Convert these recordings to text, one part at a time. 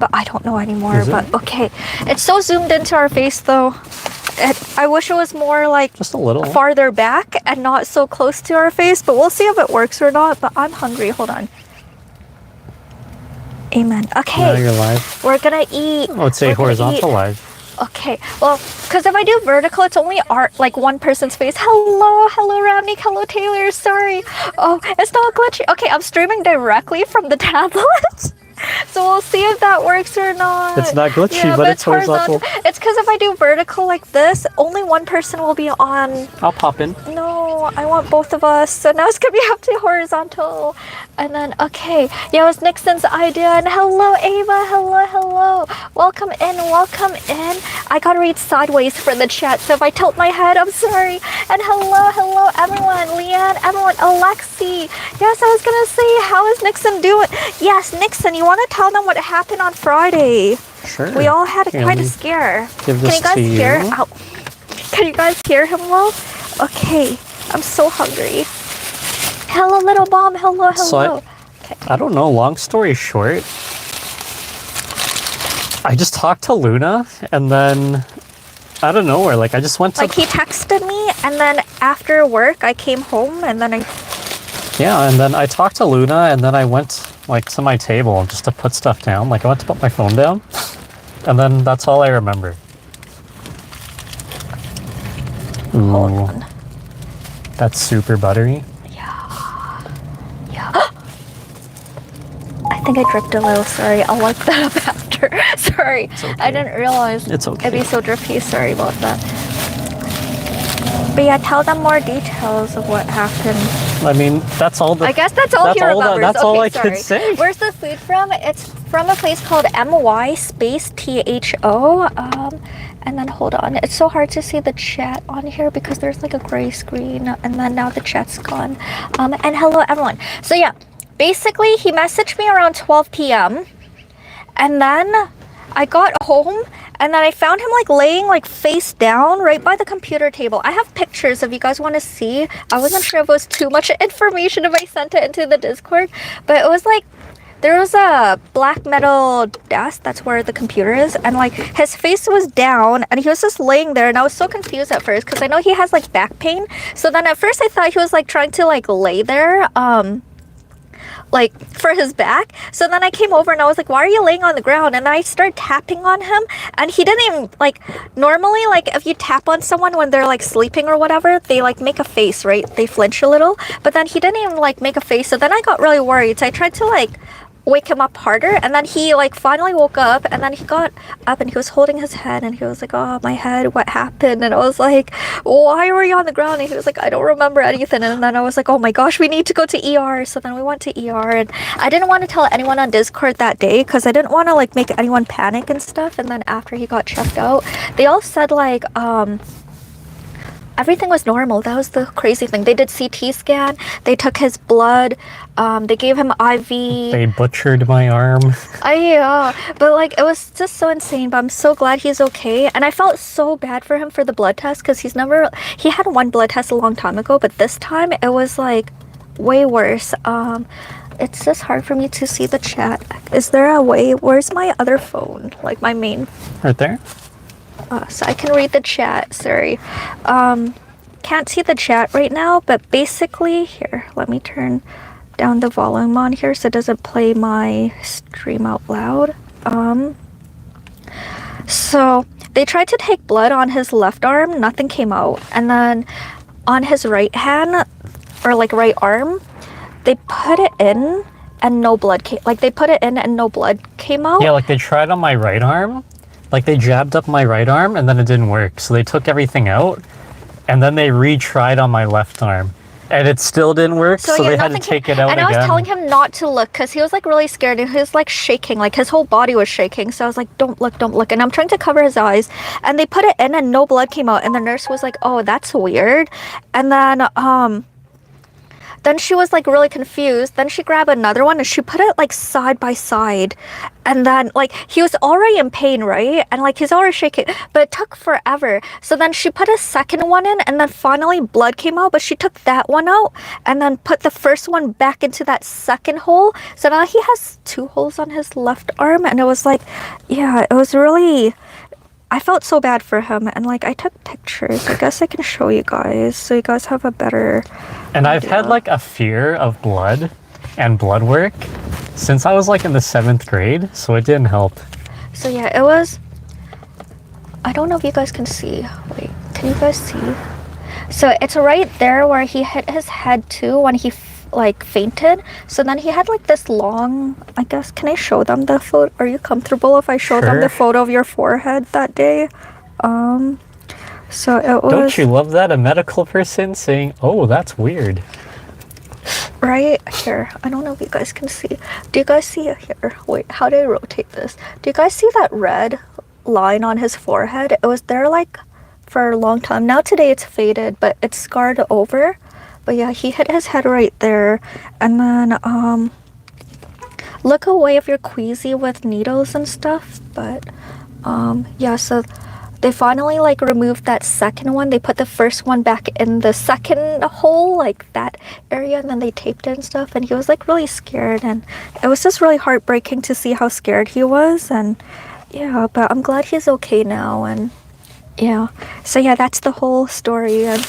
but I don't know anymore. But okay, it's so zoomed into our face though. I wish it was more like just a little farther back and not so close to our face, but we'll see if it works or not. But I'm hungry. Hold on. Amen. Okay. Now you're live. We're gonna eat. I would say horizontal live. Okay. Well, because if I do vertical, it's only like one person's face. Hello, Ramnik. Hello, Taylor. Sorry. Oh, it's not glitchy. Okay, I'm streaming directly from the tablet. So we'll see if that works or not. It's not glitchy, yeah, but it's horizontal. It's because if I do vertical like this, only one person will be on. I'll pop in. No, I want both of us. So now it's going to be up to horizontal. And then, okay. Yeah, it was Nixon's idea. And hello, Ava. Hello. Welcome in. I got to read sideways for the chat. So if I tilt my head, I'm sorry. And hello, everyone. Leanne, everyone. Alexi. Yes, I was going to say, how is Nixon doing? Yes, Nixon, you want to tell them what happened on Friday? Sure. We all had quite a scare. Give this Can you guys hear? you. Can you guys hear him well? Okay, I'm so hungry. Hello, little bomb. Hello. So I don't know. Long story short, I just talked to Luna, and then out of nowhere, like I just went to. Like he texted me, and then after work, I came home, and then Yeah, and then I talked to Luna, and then I went like to my table just to put stuff down. Like I went to put my phone down, and then that's all I remember. Ooh, hold on. That's super buttery. Yeah. I think I dripped a little. Sorry, I'll wipe that up after. Sorry, Okay. I didn't realize It's okay. it'd be so drippy. Sorry about that. But yeah, tell them more details of what happened. I mean, that's all. I guess that's all he remembers. That's all I sorry. could say. Where's the food from? It's from a place called MY space THO. And then hold on. It's so hard to see the chat on here because there's like a gray screen, and then now the chat's gone. And hello everyone. So yeah, basically he messaged me around 12 p.m. and then I got home. And then I found him like laying like face down right by the computer table. I have pictures if you guys want to see. I wasn't sure if it was too much information if I sent it into the Discord. But it was like, there was a black metal desk, that's where the computer is. And like his face was down and he was just laying there. And I was so confused at first because I know he has like back pain. So then at first I thought he was like trying to like lay there. Like for his back. So then I came over and I was like, why are you laying on the ground? And then I started tapping on him and he didn't even like, normally like if you tap on someone when they're like sleeping or whatever, they like make a face, right? They flinch a little, but then he didn't even like make a face. So then I got really worried. So I tried to like wake him up harder, and then he like finally woke up, and then he got up and he was holding his head and he was like, oh, my head, what happened? And I was like, why were you on the ground? And he was like, I don't remember anything. And then I was like, oh my gosh, we need to go to ER. So then we went to ER, and I didn't want to tell anyone on Discord that day because I didn't want to like make anyone panic and stuff. And then after he got checked out, they all said like everything was normal. That was the crazy thing. They did CT scan. They took his blood. They gave him IV. They butchered my arm. But like it was just so insane. But I'm so glad he's okay. And I felt so bad for him for the blood test because he had one blood test a long time ago, but this time it was like way worse. It's just hard for me to see the chat. Is there a way? Where's my other phone? Like my main. Right there. So I can read the chat, sorry. Can't see the chat right now, but basically, here, let me turn down the volume on here so it doesn't play my stream out loud. So they tried to take blood on his left arm, nothing came out. And then on his right hand, or like right arm, they put it in and no blood came, like they put it in and no blood came out. Yeah, like they tried on my right arm. Like they jabbed up my right arm and then it didn't work. So they took everything out and then they retried on my left arm and it still didn't work. So they had to take it out again. And I was telling him not to look because he was like really scared and he was like shaking, like his whole body was shaking. So I was like, don't look. And I'm trying to cover his eyes and they put it in and no blood came out. And the nurse was like, oh, that's weird. And then, then she was like really confused. Then she grabbed another one and she put it like side by side. And then like he was already in pain, right? And like he's already shaking, but it took forever. So then she put a second one in and then finally blood came out, but she took that one out and then put the first one back into that second hole. So now he has 2 holes on his left arm, and it was like, yeah, it was really, I felt so bad for him. And like I took pictures. I guess I can show you guys so you guys have a better And idea. I've had like a fear of blood and blood work since I was like in the 7th grade, so it didn't help. So yeah, it was, I don't know if you guys can see. Wait, can you guys see? So it's right there where he hit his head too when he like fainted. So then he had like this long, I guess, can I show them the photo? Are you comfortable if I show them the photo of your forehead that day? So it was... Don't you love that? A medical person saying, oh, that's weird. Right here. I don't know if you guys can see. Do you guys see it here? Wait, how do I rotate this? Do you guys see that red line on his forehead? It was there like for a long time. Now today it's faded, but it's scarred over. But yeah, he hit his head right there. And then look away if you're queasy with needles and stuff. But yeah, so they finally like removed that second one. They put the first one back in the second hole, like that area, and then they taped it and stuff. And he was like really scared, and it was just really heartbreaking to see how scared he was. And yeah, but I'm glad he's okay now. And yeah, so yeah, that's the whole story. And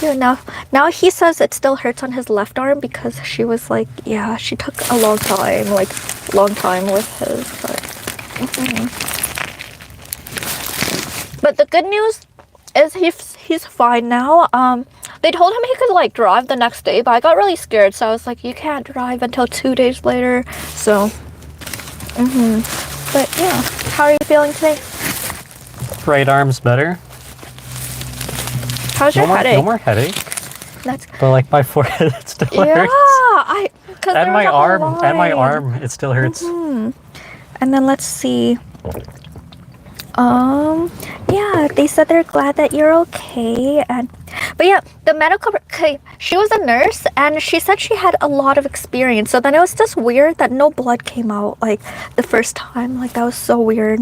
yeah, now he says it still hurts on his left arm because she was like, yeah, she took a long time with his. But But the good news is he's fine now. They told him he could like drive the next day, but I got really scared, so I was like, you can't drive until 2 days later. So, but yeah, how are you feeling today? Right arm's better. How's your headache? No more headache. That's. But like my forehead, it still hurts. Yeah, and my arm, it still hurts. And then let's see. Yeah, they said they're glad that you're okay. But yeah, the medical, she was a nurse and she said she had a lot of experience. So then it was just weird that no blood came out like the first time. Like that was so weird.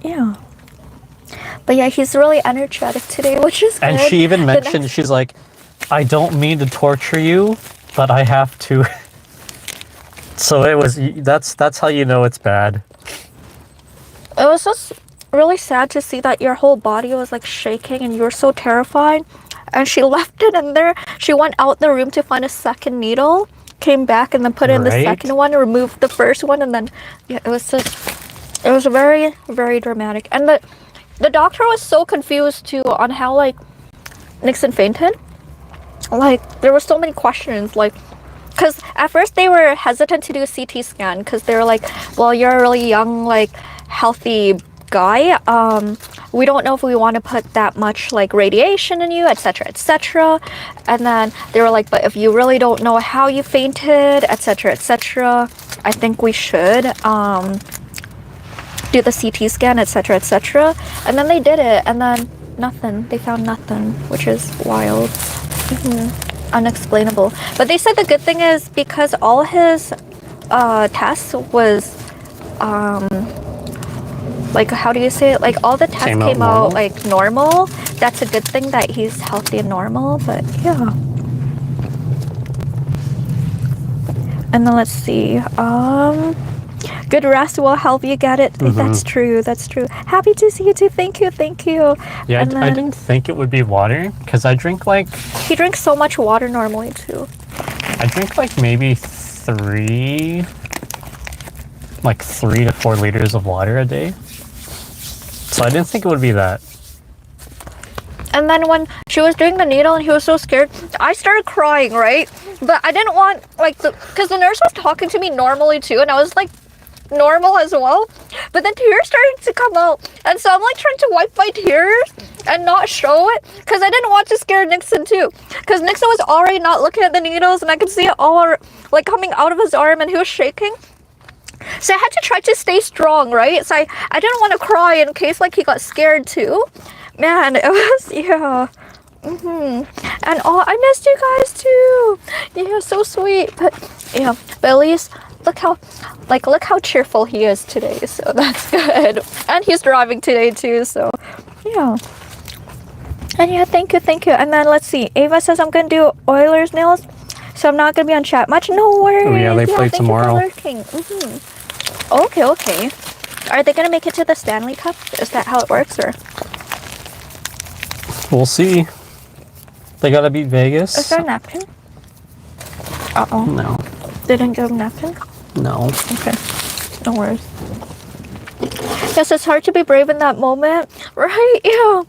Yeah. But yeah, he's really energetic today, which is good. And she even mentioned, she's like, I don't mean to torture you, but I have to. So it was, that's how you know it's bad. It was just really sad to see that your whole body was like shaking and you were so terrified. And she left it in there. She went out the room to find a second needle, came back and then put in the second one, removed the first one, and then yeah, it was very, very dramatic. And the doctor was so confused too on how like Nixon fainted. Like there were so many questions, like because at first they were hesitant to do a CT scan because they were like, well, you're a really young, like healthy guy, we don't know if we want to put that much like radiation in you, etc, etc. And then they were like, but if you really don't know how you fainted, etc, etc, I think we should do the CT scan, etc, etc. And then they did it, and then nothing, they found nothing, which is wild. Unexplainable. But they said the good thing is because all his tests was like, how do you say it? Like all the tests came out like normal. That's a good thing that he's healthy and normal. But yeah. And then let's see. Good rest will help you get it. That's true. That's true. Happy to see you too. Thank you. Thank you. Yeah, I didn't think it would be water because I drink like. He drinks so much water normally too. I drink like maybe 3 to 4 liters of water a day. So I didn't think it would be that. And then when she was doing the needle and he was so scared, I started crying, right? But I didn't want, like, because the nurse was talking to me normally too, and I was like, normal as well. But then tears started to come out. And so I'm like trying to wipe my tears and not show it, because I didn't want to scare Nixon too. Because Nixon was already not looking at the needles, and I could see it all like coming out of his arm, and he was shaking. So I had to try to stay strong, right? So I didn't want to cry in case like he got scared too. Man, it was, yeah. And oh, I missed you guys too. Yeah, so sweet. But yeah, but at least look how cheerful he is today. So that's good. And he's driving today too. So yeah. And yeah, thank you. And then let's see. Ava says I'm gonna do Oilers nails, so I'm not gonna be on chat much. No worries. Oh yeah, they play tomorrow. Okay. Are they gonna make it to the Stanley Cup? Is that how it works, or? We'll see. They gotta beat Vegas. Is there a napkin? Uh-oh. No. They didn't give him a napkin? No. Okay. No worries. Yes, it's hard to be brave in that moment, right? Yeah.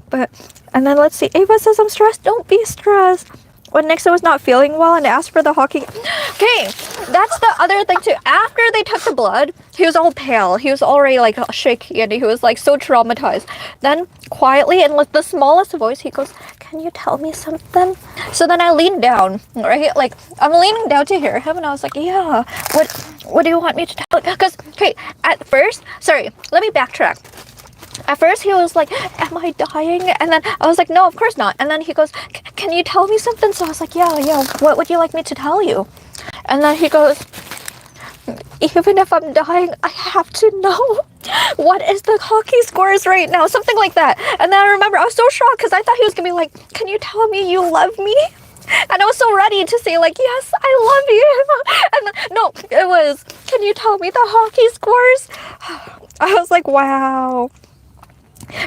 But, and then let's see. Ava says, I'm stressed. Don't be stressed. When Nixon was not feeling well and asked for the hockey. Okay, that's the other thing too. After they took the blood, he was all pale. He was already like shaky and he was like so traumatized. Then quietly and with the smallest voice, he goes, can you tell me something? So then I leaned down, right? Like I'm leaning down to hear him and I was like, yeah, what do you want me to tell you? Because, okay, at first, sorry, let me backtrack. At first he was like, am I dying? And then I was like, no, of course not. And then he goes, can you tell me something? So I was like, yeah, what would you like me to tell you? And then he goes, even if I'm dying, I have to know what is the hockey scores right now, something like that. And then I remember I was so shocked because I thought he was gonna be like, can you tell me you love me? And I was so ready to say like, yes, I love you. And then, no, it was, can you tell me the hockey scores? I was like, wow.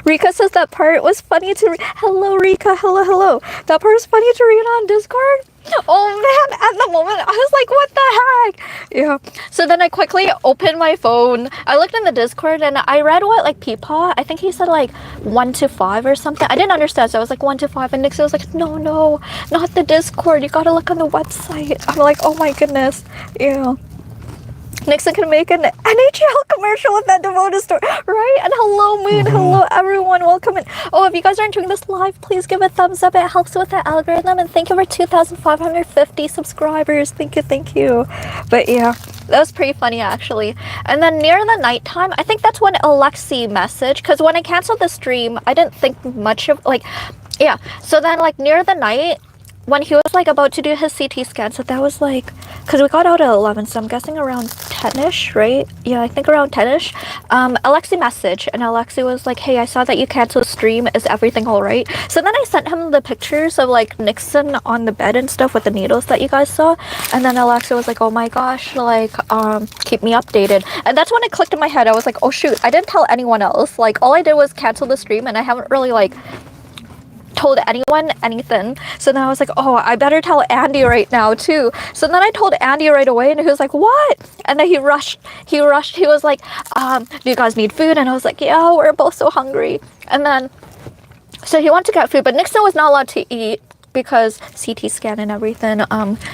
Rika says that part was funny to hello Rika, hello. That part was funny to read on Discord. Oh man, at the moment I was like, what the heck? Yeah. So then I quickly opened my phone. I looked in the Discord and I read what like Peepaw, I think he said like 1 to 5 or something. I didn't understand, so I was like 1 to 5 and Nixon was like, no, not the Discord. You gotta look on the website. I'm like, oh my goodness. Yeah. Nixon can make an NHL commercial with that devoted story, right? And hello Moon, hello everyone, welcome in. Oh, if you guys are enjoying this live, please give a thumbs up. It helps with the algorithm. And thank you for 2,550 subscribers. Thank you. But yeah, that was pretty funny actually. And then near the nighttime, I think that's when Alexi messaged, because when I canceled the stream, I didn't think much of like, yeah. So then like near the night, when he was like about to do his CT scan, so that was like, because we got out at 11, so I'm guessing around 10ish, right? Yeah, I think around 10ish. Alexi messaged, and Alexi was like, hey, I saw that you canceled stream, is everything all right? So then I sent him the pictures of like Nixon on the bed and stuff with the needles that you guys saw, and then Alexi was like, oh my gosh, like keep me updated. And that's when it clicked in my head. I was like, oh shoot, I didn't tell anyone else. Like all I did was cancel the stream, and I haven't really like told anyone anything. So then I was like, oh, I better tell Andy right now too. So then I told Andy right away, and he was like, what? And then he rushed. He was like, do you guys need food? And I was like, yeah, we're both so hungry. And then so he went to get food, but Nixon was not allowed to eat because CT scan and everything.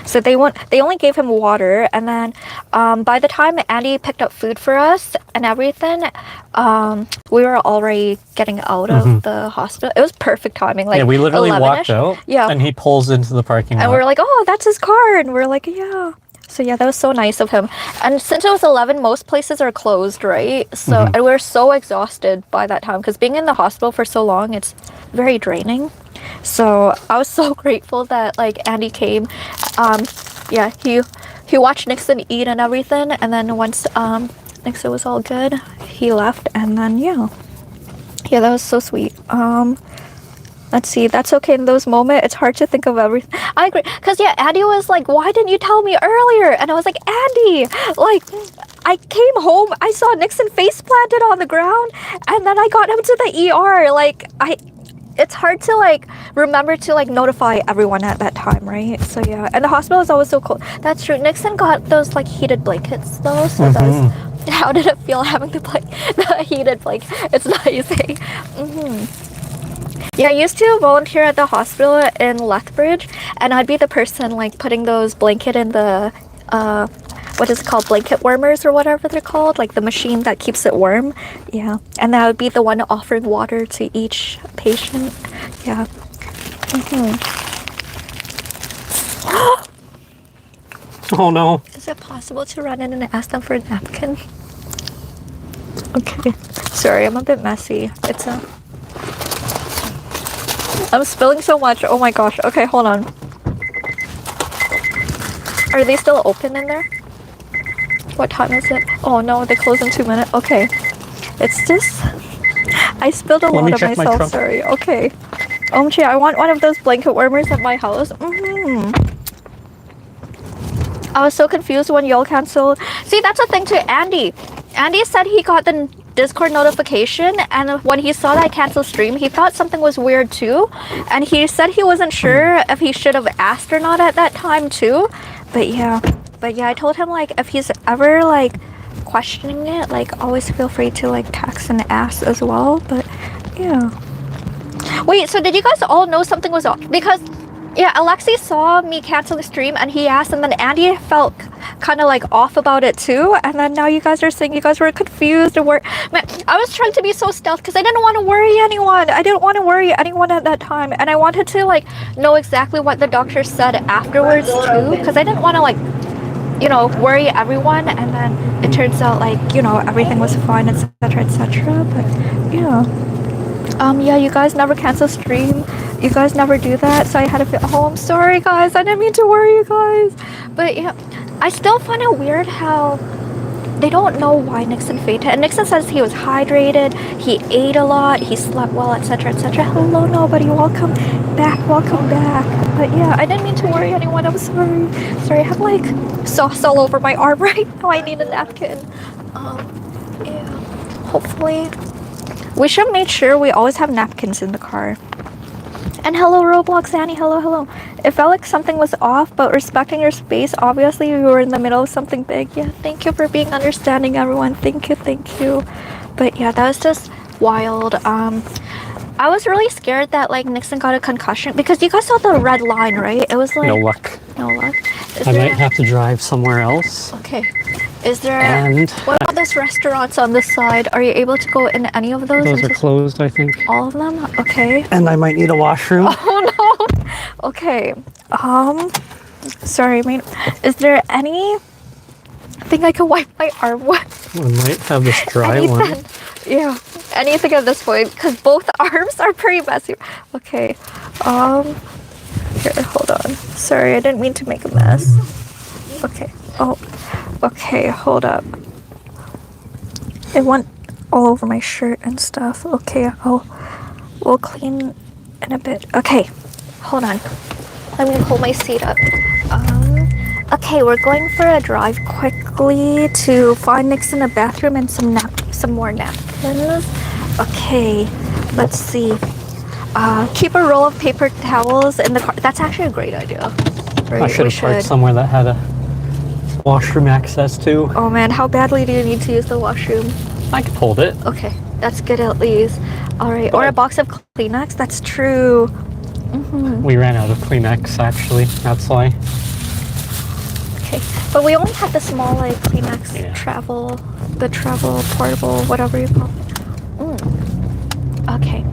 So they only gave him water. And then by the time Andy picked up food for us and everything, we were already getting out of the hospital. It was perfect timing. Like, yeah, we literally 11-ish. walked out. Yeah. And he pulls into the parking lot. And we were like, oh, that's his car. And we're like, yeah. So yeah, that was so nice of him. And since it was 11, most places are closed, right? So and we were so exhausted by that time because being in the hospital for so long, it's very draining. So I was so grateful that like Andy came. Yeah, he watched Nixon eat and everything, and then once Nixon was all good, he left, and then yeah, that was so sweet. Let's see, that's okay in those moments. It's hard to think of everything. I agree. Because, yeah, Andy was like, why didn't you tell me earlier? And I was like, Andy, like, I came home, I saw Nixon face planted on the ground, and then I got him to the ER. Like, it's hard to, like, remember to, like, notify everyone at that time, right? So, yeah. And the hospital is always so cold. That's true. Nixon got those, like, heated blankets, though. So that's... How did it feel having the heated blanket? It's nice, eh? Yeah, I used to volunteer at the hospital in Lethbridge, and I'd be the person like putting those blanket in the what is it called, blanket warmers or whatever they're called, like the machine that keeps it warm. Yeah, and I would be the one offering water to each patient. Yeah. Oh no. Is it possible to run in and ask them for a napkin? Okay. Sorry, I'm a bit messy. It's a... I'm spilling so much. Oh my gosh. Okay, hold on. Are they still open in there? What time is it? Oh no, they close in 2 minutes. Okay. It's just... I spilled a lot of myself. Sorry. Okay. OMG, I want one of those blanket warmers at my house. I was so confused when y'all canceled. See, that's the thing too, Andy. Andy said he got the Discord notification, and when he saw that cancel stream, he thought something was weird too. And he said he wasn't sure if he should have asked or not at that time too. But yeah, I told him like if he's ever like questioning it, like always feel free to like text and ask as well. But yeah. Wait, so did you guys all know something was off? Because yeah, Alexi saw me cancel the stream and he asked, and then Andy felt kind of like off about it too. And then now you guys are saying you guys were confused and man, I was trying to be so stealth because I didn't want to worry anyone. I didn't want to worry anyone at that time, and I wanted to like know exactly what the doctor said afterwards too, because I didn't want to like, you know, worry everyone, and then it turns out like, you know, everything was fine, etc, etc. But yeah. Yeah, you guys never cancel stream. You guys never do that, so I had to feel, oh, I'm sorry guys, I didn't mean to worry you guys. But yeah, I still find it weird how they don't know why Nixon fainted. And Nixon says he was hydrated, he ate a lot, he slept well, etc, etc. Hello nobody, welcome back. But yeah, I didn't mean to worry anyone, I'm sorry. Sorry, I have like sauce all over my arm right now. I need a napkin. Yeah, hopefully. We should make sure we always have napkins in the car. And hello Roblox Annie, hello. It felt like something was off, but respecting your space, obviously we were in the middle of something big. Yeah, thank you for being understanding everyone. Thank you. But yeah, that was just wild. I was really scared that like Nixon got a concussion because you guys saw the red line, right? It was like no luck. I might have to drive somewhere else. Okay. Is there... what about those restaurants on this side? Are you able to go in any of those? Those are closed, I think. All of them? Okay. And I might need a washroom. Oh no! Okay. Sorry, mate. Is there anything I can wipe my arm with? I might have this dry one. Yeah. Anything at this point, because both arms are pretty messy. Okay. Here, hold on. Sorry, I didn't mean to make a mess. Okay. Oh. Okay, hold up. It went all over my shirt and stuff. Okay, we'll clean in a bit. Okay, hold on. Let me pull my seat up. Okay, we're going for a drive quickly to find Nixon a bathroom and some more napkins. Okay, let's see. Keep a roll of paper towels in the car. That's actually a great idea. Right? I should have parked somewhere that had a washroom access to. Oh man, how badly do you need to use the washroom? I could hold it. Okay, that's good at least. All right, or a box of Kleenex. That's true. We ran out of Kleenex actually. That's why. Okay, but we only had the small like Kleenex travel portable, whatever you call it. Okay.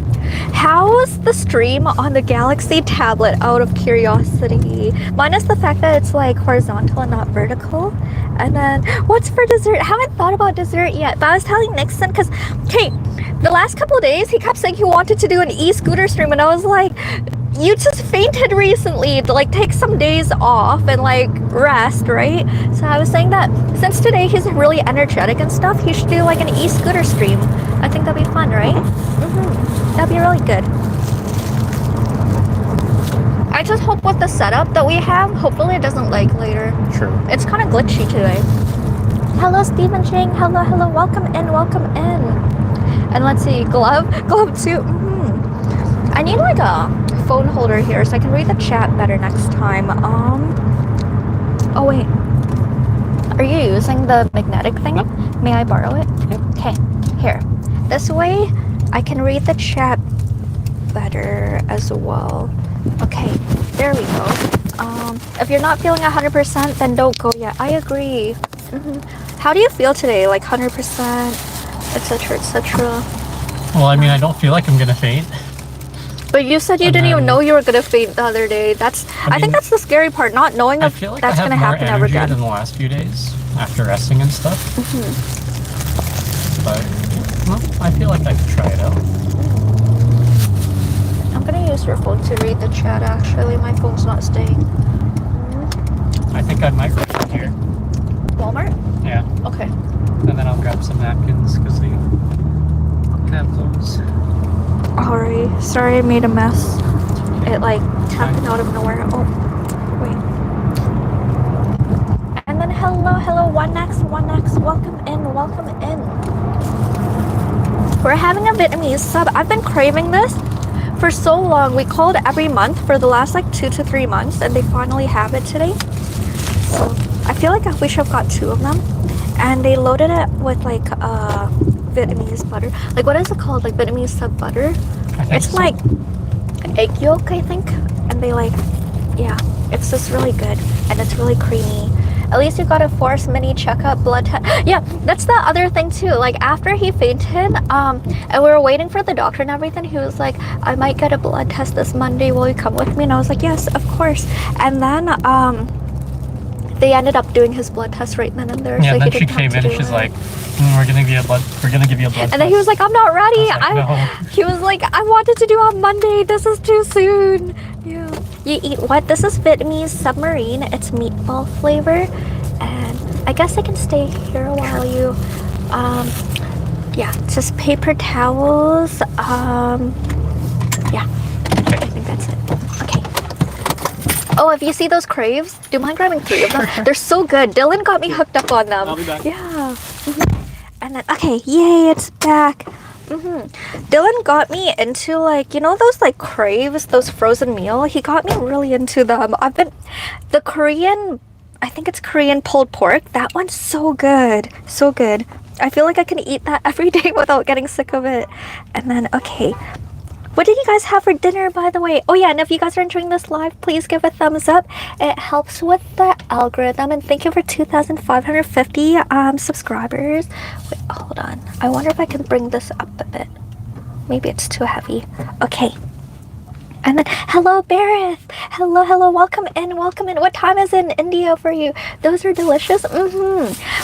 How's the stream on the Galaxy tablet, out of curiosity? Minus the fact that it's like horizontal and not vertical. And then, what's for dessert? I haven't thought about dessert yet, but I was telling Nixon, because, okay, the last couple of days, he kept saying he wanted to do an e-scooter stream, and I was like, you just fainted recently, to like take some days off and like rest, right? So I was saying that since today he's really energetic and stuff, he should do like an e-scooter stream. I think that'd be fun, right? That'd be really good. I just hope with the setup that we have, hopefully it doesn't lag later. True. It's kind of glitchy today. Hello, Stephen Chang. Hello. Welcome in. And let's see, glove too. I need like a phone holder here so I can read the chat better next time. Oh wait, are you using the magnetic thing? Yep. May I borrow it? Yep. Okay, here. This way I can read the chat better as well. Okay, there we go. If you're not feeling 100%, then don't go yet. I agree. How do you feel today? Like 100%, etc, etc. Well, I mean, I don't feel like I'm gonna faint. But you said you didn't even know you were gonna faint the other day. I think that's the scary part, not knowing if feel like that's gonna happen ever again. In the last few days after resting and stuff. But well, I feel like I could try it out. I'm gonna use your phone to read the chat. Actually, my phone's not staying. I think I might rush in here. Walmart? Yeah. Okay. And then I'll grab some napkins because they have those. Alright. Sorry I made a mess. It like happened out of nowhere. Oh, wait. And then hello, 1x, welcome in. We're having a Vietnamese sub. I've been craving this for so long. We called every month for the last like 2 to 3 months, and they finally have it today. So I feel like we should have got 2 of them. And they loaded it with like Vietnamese butter. Like, what is it called? Like Vietnamese sub butter? It's so. Like egg yolk, I think. And they like, yeah, it's just really good. And it's really creamy. At least you got a forced mini checkup blood test. Yeah, that's the other thing too. Like after he fainted, and we were waiting for the doctor and everything, he was like, I might get a blood test this Monday. Will you come with me? And I was like, yes, of course. And then they ended up doing his blood test right then and there. Yeah, so then she came in and she's like, we're gonna give you a blood test. And then he was like, I'm not ready. No. He was like, I wanted to do on Monday. This is too soon. Yeah. You eat what? This is Vietnamese submarine. It's meatball flavor. And I guess I can stay here while you, yeah, just paper towels. Yeah, I think that's it. Okay. Oh, if you see those craves, do you mind grabbing 3 of them? They're so good. Dylan got me hooked up on them. I'll be back. Yeah. And then, okay, yay, it's back. Dylan got me into like, you know those like craves, those frozen meal? He got me really into them. The Korean, I think it's Korean pulled pork. That one's so good. So good. I feel like I can eat that every day without getting sick of it. And then, okay. What did you guys have for dinner, by the way? Oh yeah, and if you guys are enjoying this live, please give a thumbs up. It helps with the algorithm. And thank you for 2,550 subscribers. Wait, hold on. I wonder if I can bring this up a bit. Maybe it's too heavy. Okay. And then, hello, Bareth. Hello, welcome in. What time is it in India for you? Those are delicious.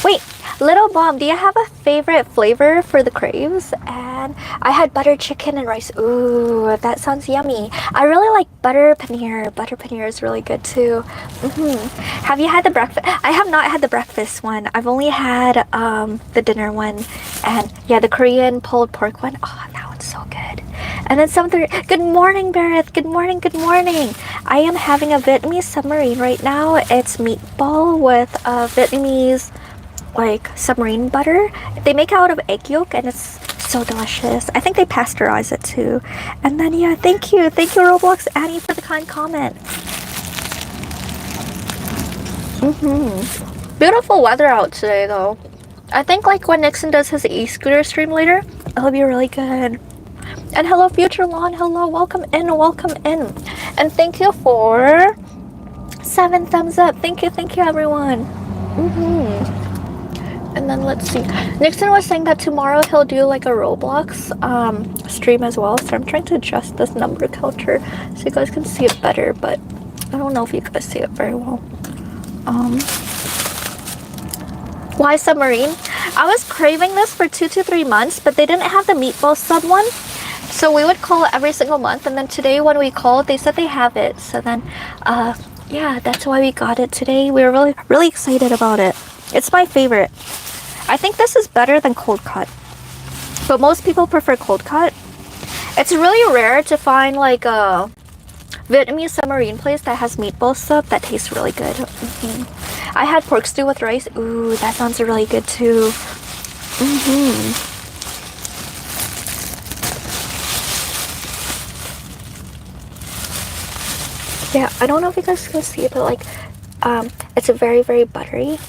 Wait, Little Bomb, do you have a favorite flavor for the craves? And I had butter chicken and rice. Ooh, that sounds yummy. I really like butter paneer. Butter paneer is really good too. Have you had the breakfast? I have not had the breakfast one. I've only had the dinner one. And yeah, the Korean pulled pork one. Oh, that one's so good. And then something. Good morning, Bareth. Good morning. I am having a Vietnamese submarine right now. It's meatball with Vietnamese like submarine butter. They make it out of egg yolk and it's so delicious. I think they pasteurize it too. And then yeah, thank you Roblox Annie for the kind comment. Beautiful weather out today though. I think like when Nixon does his e-scooter stream later, it'll be really good. And hello Future Lawn, hello, welcome in. And thank you for 7 thumbs up. Thank you everyone. And then let's see. Nixon was saying that tomorrow he'll do like a Roblox stream as well. So I'm trying to adjust this number counter so you guys can see it better, but I don't know if you guys see it very well. Why submarine? I was craving this for 2 to 3 months, but they didn't have the meatball sub one. So we would call it every single month, and then today when we called, they said they have it. So then, yeah, that's why we got it today. We were really excited about it. It's my favorite. I think this is better than cold cut, but most people prefer cold cut. It's really rare to find like a Vietnamese submarine place that has meatball sub that tastes really good. I had pork stew with rice. Ooh, that sounds really good too. Yeah, I don't know if you guys can see it, but like, it's very, very buttery,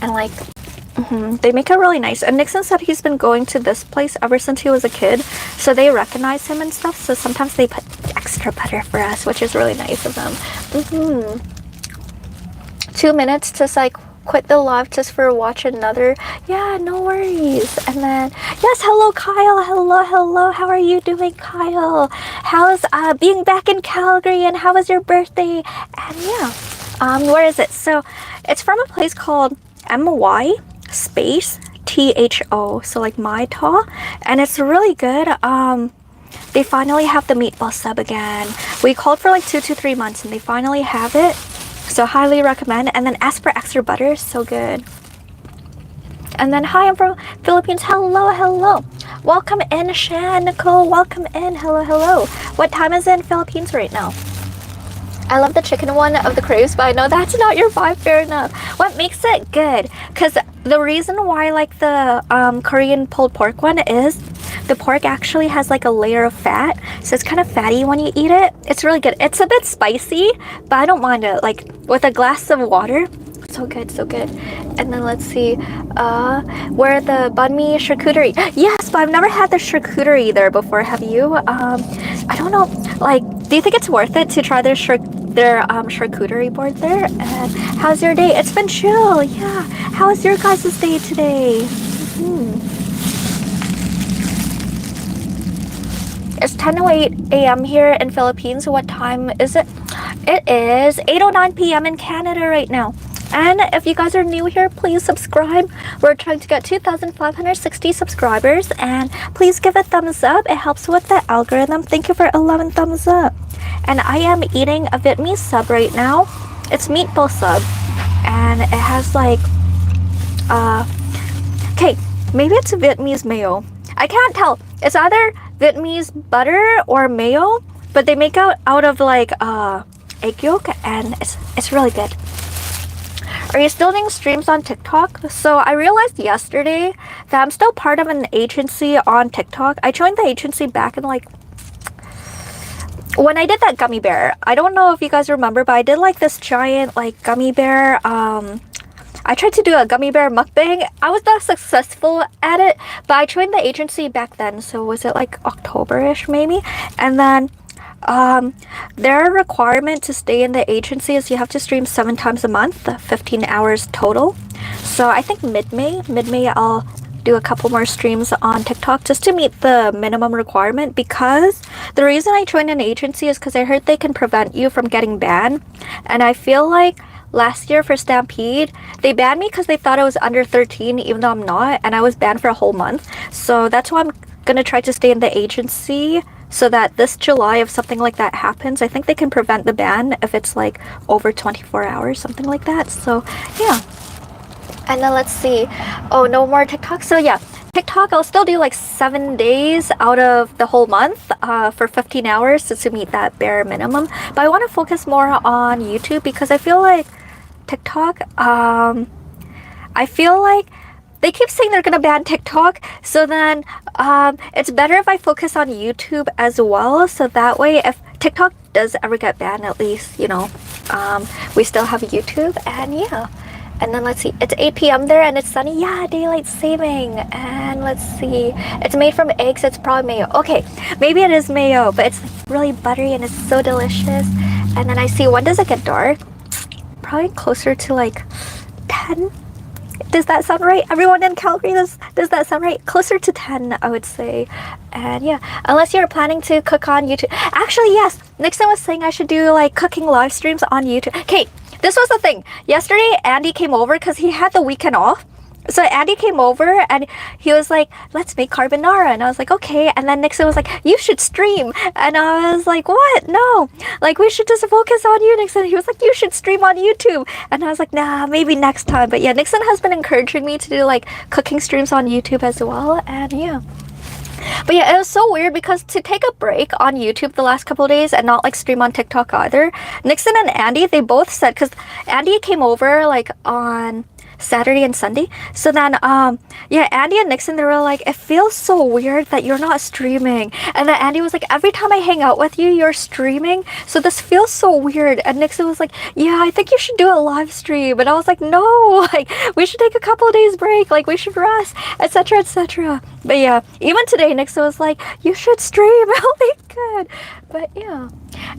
and like, they make it really nice. And Nixon said he's been going to this place ever since he was a kid, so they recognize him and stuff. So sometimes they put extra butter for us, which is really nice of them. 2 minutes to like quit the live just for watch another. Yeah, no worries. And then yes, hello Kyle. Hello. How are you doing, Kyle? How's being back in Calgary, and how was your birthday? And yeah, where is it? So it's from a place called MY space THO, so like my ta, and it's really good. they finally have the meatball sub again. We called for like 2 to 3 months and they finally have it. So highly recommend. And then ask for extra butter, so good. And then hi, I'm from Philippines. Hello. Welcome in, Shan, Nicole. Welcome in. Hello. What time is it in Philippines right now? I love the chicken one of the crepes, but I know that's not your vibe. Fair enough. What makes it good? Because the reason why I like the Korean pulled pork one is the pork actually has like a layer of fat, so it's kind of fatty when you eat it. It's really good. It's a bit spicy, but I don't mind it. Like with a glass of water, so good. And then let's see, where the banh mi charcuterie. Yes, but I've never had the charcuterie there before. Have you? I don't know. Like, do you think it's worth it to try their charcuterie board there? And how's your day? It's been chill. Yeah. How was your guys' day today? It's 10:08 a.m. here in Philippines. What time is it? It is 8:09 p.m. in Canada right now. And if you guys are new here, please subscribe. We're trying to get 2,560 subscribers, and please give a thumbs up. It helps with the algorithm. Thank you for 11 thumbs up. And I am eating a Vietnamese sub right now. It's meatball sub, and it has like okay, maybe it's a Vietnamese mayo. I can't tell. It's either Vietnamese butter or mayo, but they make out of like egg yolk, and it's really good. Are you still doing streams on TikTok? So I realized yesterday that I'm still part of an agency on TikTok. I joined the agency back in like when I did that gummy bear. I don't know if you guys remember, but I did like this giant like gummy bear. I tried to do a gummy bear mukbang. I was not successful at it, but I joined the agency back then. So was it like October-ish maybe? And then their requirement to stay in the agency is you have to stream 7 times a month, 15 hours total. So I think mid-May I'll do a couple more streams on TikTok just to meet the minimum requirement, because the reason I joined an agency is because I heard they can prevent you from getting banned. And I feel like last year for Stampede, they banned me because they thought I was under 13, even though I'm not, and I was banned for a whole month. So that's why I'm gonna try to stay in the agency, so that this July, if something like that happens, I think they can prevent the ban if it's like over 24 hours, something like that. So yeah. And then let's see. Oh, no more TikTok. So yeah, TikTok, I'll still do like 7 days out of the whole month for 15 hours just to meet that bare minimum. But I want to focus more on YouTube because I feel like TikTok, I feel like they keep saying they're gonna ban TikTok, so then it's better if I focus on YouTube as well, so that way if TikTok does ever get banned, at least, you know, we still have YouTube. And yeah. And then let's see, it's 8 p.m. there and it's sunny. Yeah, daylight saving. And let's see, it's made from eggs. It's probably mayo. Okay, maybe it is mayo, but it's really buttery and it's so delicious. And then I see, when does it get dark? Probably closer to like 10. Does that sound right? Everyone in Calgary, does that sound right? Closer to 10, I would say. And yeah, unless you're planning to cook on YouTube. Actually, yes, Nixon was saying I should do like cooking live streams on YouTube. Okay, this was the thing. Yesterday, Andy came over because he had the weekend off. So Andy came over and he was like, let's make carbonara. And I was like, okay. And then Nixon was like, you should stream. And I was like, what? No. Like, we should just focus on you, Nixon. He was like, you should stream on YouTube. And I was like, nah, maybe next time. But yeah, Nixon has been encouraging me to do like cooking streams on YouTube as well. And yeah. But yeah, it was so weird because to take a break on YouTube the last couple of days and not like stream on TikTok either, Nixon and Andy, they both said, because Andy came over like on Saturday and Sunday. So then yeah, Andy and Nixon, they were like, it feels so weird that you're not streaming. And then Andy was like, every time I hang out with you, you're streaming, so this feels so weird. And Nixon was like, yeah, I think you should do a live stream. And I was like, no, like we should take a couple of days break, like we should rest, etc, etc. But yeah, even today Nixon was like, you should stream. Oh my god. But yeah.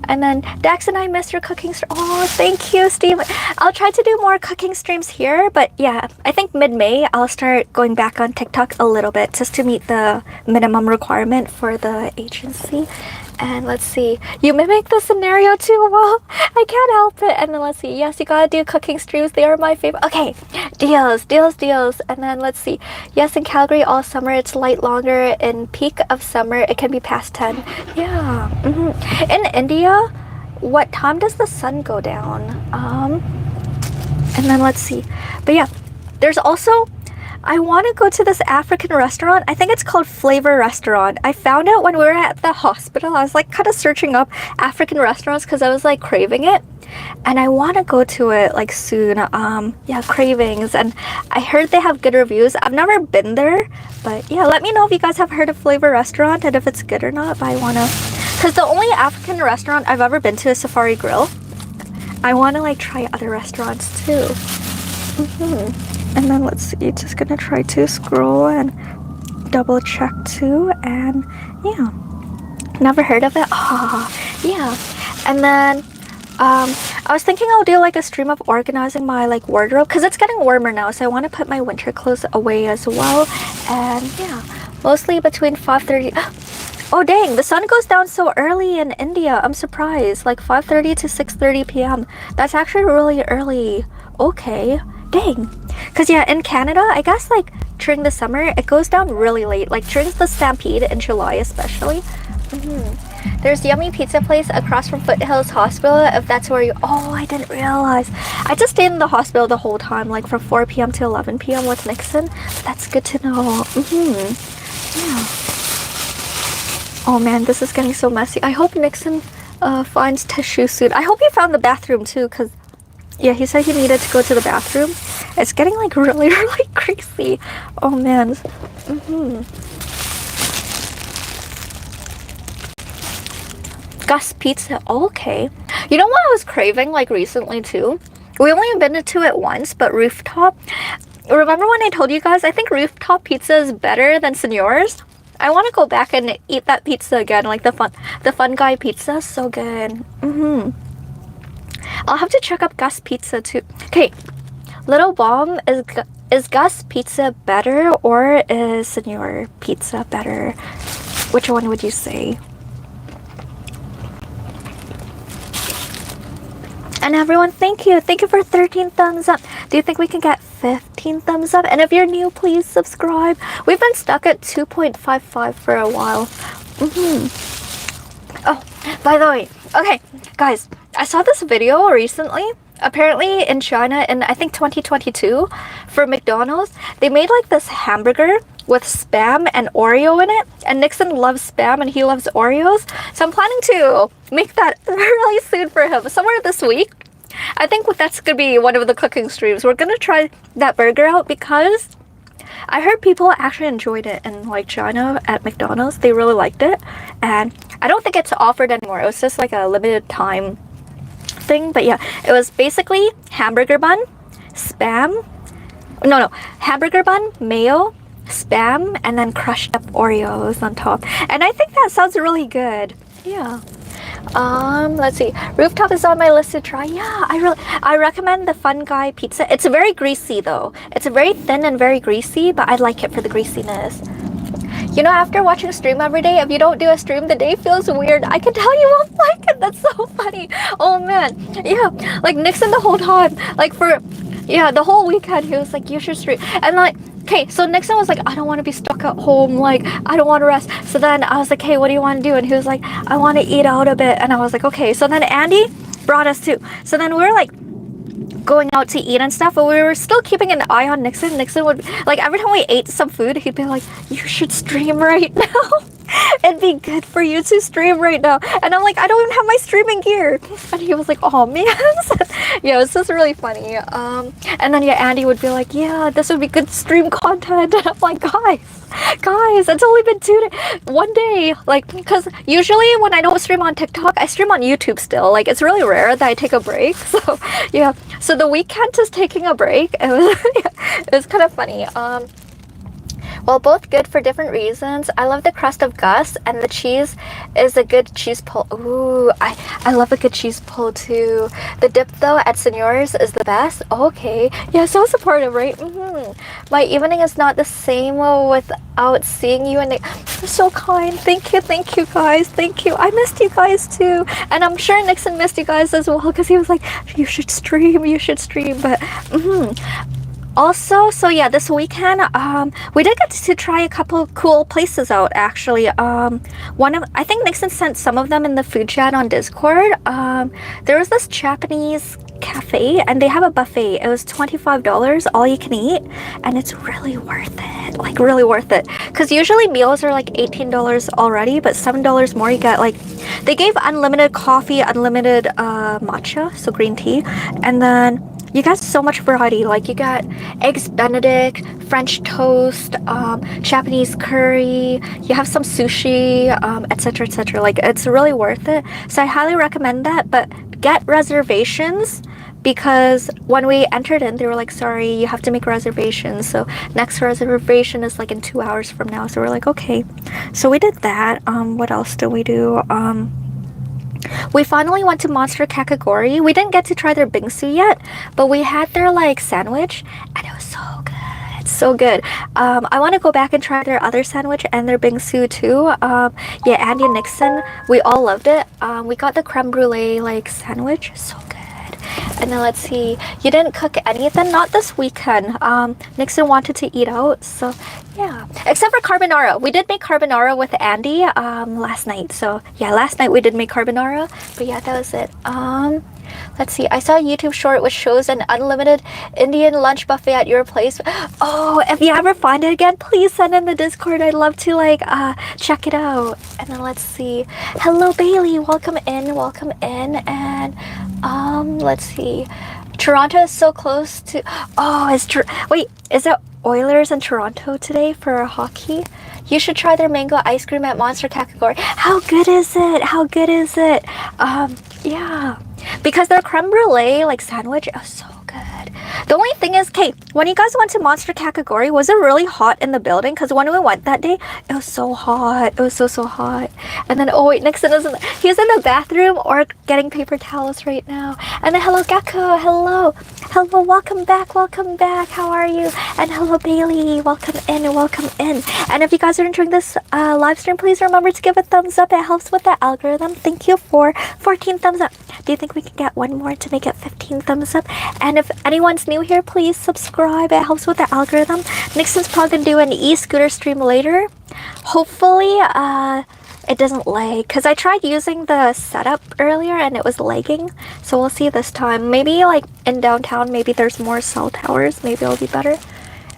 And then Dax and I miss your cooking stream. Oh, thank you, Steve. I'll try to do more cooking streams here, but yeah, I think mid-May I'll start going back on TikTok a little bit just to meet the minimum requirement for the agency. And let's see, you mimic the scenario too well. I can't help it. And then let's see, yes, you gotta do cooking streams. They are my favorite. Okay, deals. And then let's see, yes, in Calgary all summer it's light longer. In peak of summer it can be past 10. Yeah. In India, what time does the sun go down? And then let's see, but yeah, there's also, I want to go to this African restaurant. I think it's called Flavor Restaurant. I found it when we were at the hospital. I was like kind of searching up African restaurants because I was like craving it. And I want to go to it like soon. Yeah, cravings. And I heard they have good reviews. I've never been there. But yeah, let me know if you guys have heard of Flavor Restaurant and if it's good or not. But I want to, because the only African restaurant I've ever been to is Safari Grill. I want to like try other restaurants too. And then let's see, just gonna try to scroll and double check too. And yeah, never heard of it. Yeah. And then I was thinking I'll do like a stream of organizing my like wardrobe because it's getting warmer now, so I want to put my winter clothes away as well. And yeah, mostly between 5:30. Oh dang, the sun goes down so early in India. I'm surprised. Like 5:30 to 6:30 p.m. That's actually really early. Okay, dang. Because yeah, in Canada, I guess like during the summer, it goes down really late. Like during the Stampede in July especially. There's Yummy Pizza Place across from Foothills Hospital, if that's where you... Oh, I didn't realize. I just stayed in the hospital the whole time, like from 4 p.m. to 11 p.m. with Nixon. That's good to know. Yeah. Oh man, this is getting so messy. I hope Nixon finds tissue soon. I hope he found the bathroom too, because yeah, he said he needed to go to the bathroom. It's getting like really, really crazy. Oh man. Gus Pizza. Oh, okay. You know what I was craving like recently too? We only been to it once, but Rooftop. Remember when I told you guys I think Rooftop Pizza is better than Señor's? I want to go back and eat that pizza again, like the fun guy pizza. So good. I'll have to check up Gus Pizza too. Okay, Little Bomb, is Gus Pizza better or is Señor Pizza better? Which one would you say? And everyone, thank you for 13 thumbs up. Do you think we can get 15 thumbs up? And if you're new, please subscribe. We've been stuck at 2.55 for a while. Oh, by the way, okay guys, I saw this video recently. Apparently in China in I think 2022 for McDonald's, they made like this hamburger with Spam and Oreo in it, and Nixon loves Spam and he loves Oreos, so I'm planning to make that really soon for him, somewhere this week. I think that's gonna be one of the cooking streams. We're gonna try that burger out because I heard people actually enjoyed it in like China at McDonald's. They really liked it, and I don't think it's offered anymore. It was just like a limited time thing. But yeah, it was basically hamburger bun, Spam, hamburger bun, mayo, Spam, and then crushed up Oreos on top. And I think that sounds really good. Yeah. Let's see. Rooftop is on my list to try. Yeah, I recommend the Fun Guy pizza. It's very greasy though. It's very thin and very greasy, but I like it for the greasiness. You know, after watching a stream every day, if you don't do a stream, the day feels weird. I can tell you won't like it. That's so funny. Oh man. Yeah, like Nixon the whole time. Like for, yeah, the whole weekend, he was like, you should stream. And like, okay, so Nixon was like, I don't want to be stuck at home. Like, I don't want to rest. So then I was like, hey, what do you want to do? And he was like, I want to eat out a bit. And I was like, okay. So then Andy brought us too. So then we were like, going out to eat and stuff, but we were still keeping an eye on Nixon. Nixon would, like, every time we ate some food, he'd be like, you should stream right now. It'd be good for you to stream right now. And I'm like, I don't even have my streaming gear. And he was like, oh man. Yeah, it's just really funny. And then yeah, Andy would be like, yeah, this would be good stream content. And I'm like, guys, it's only been 2 days, 1 day, like, because usually when I don't stream on TikTok, I stream on YouTube still. Like, it's really rare that I take a break. So yeah, so the weekend just taking a break, it was kind of funny. Well, both good for different reasons. I love the crust of Gus, and the cheese is a good cheese pull. Ooh, I love a good cheese pull too. The dip though at Senor's is the best. Okay, yeah, so supportive, right? My evening is not the same without seeing you, and you're so kind. Thank you guys. Thank you. I missed you guys too, and I'm sure Nixon missed you guys as well because he was like, you should stream. But also, so yeah, this weekend we did get to try a couple cool places out actually. I think Nixon sent some of them in the food chat on Discord. There was this Japanese cafe and they have a buffet. It was $25 all you can eat, and it's really worth it, like really worth it, because usually meals are like $18 already, but $7 more. You get like, they gave unlimited coffee, unlimited matcha, so green tea, and then you got so much variety. Like you got eggs Benedict, French toast, Japanese curry, you have some sushi, etc, etc. Like it's really worth it, so I highly recommend that. But get reservations, because when we entered in, they were like, sorry, you have to make reservations, so next reservation is like in 2 hours from now. So we're like, okay, so we did that. What else did we do? We finally went to Monster Kakagori. We didn't get to try their bingsu yet, but we had their like sandwich and it was so good, so good. I want to go back and try their other sandwich and their bingsu too. Yeah, Andy and Nixon, we all loved it. We got the creme brulee like sandwich, so good. And then let's see, you didn't cook anything? Not this weekend. Nixon wanted to eat out, so yeah, except for carbonara. We did make carbonara with Andy last night. So yeah, last night we did make carbonara, but yeah, that was it. Let's see, I saw a YouTube short which shows an unlimited Indian lunch buffet at your place. Oh, if you ever find it again, please send in the Discord. I'd love to like check it out. And then let's see, hello Bailey, welcome in. And let's see, Toronto is so close to, wait, is it Oilers and Toronto today for hockey? You should try their mango ice cream at Monster Kakagori. How good is it? Yeah, because their creme brulee like sandwich is so good. The only thing is, Kate, when you guys went to Monster Kakagori, was it really hot in the building? Because when we went that day, it was so hot. It was so hot. And then, oh wait, Nixon isn't, he's in the bathroom or getting paper towels right now. And then hello Gecko, hello, welcome back, how are you? And hello Bailey, welcome in. And if you guys are enjoying this live stream, please remember to give a thumbs up. It helps with the algorithm. Thank you for 14 thumbs up. Do you think we can get one more to make it 15 thumbs up? And if anyone's new here, please subscribe. It helps with the algorithm. Nixon's probably gonna do an e-scooter stream later. Hopefully it doesn't lag, because I tried using the setup earlier and it was lagging, so we'll see this time. Maybe like in downtown, maybe there's more cell towers, maybe it'll be better.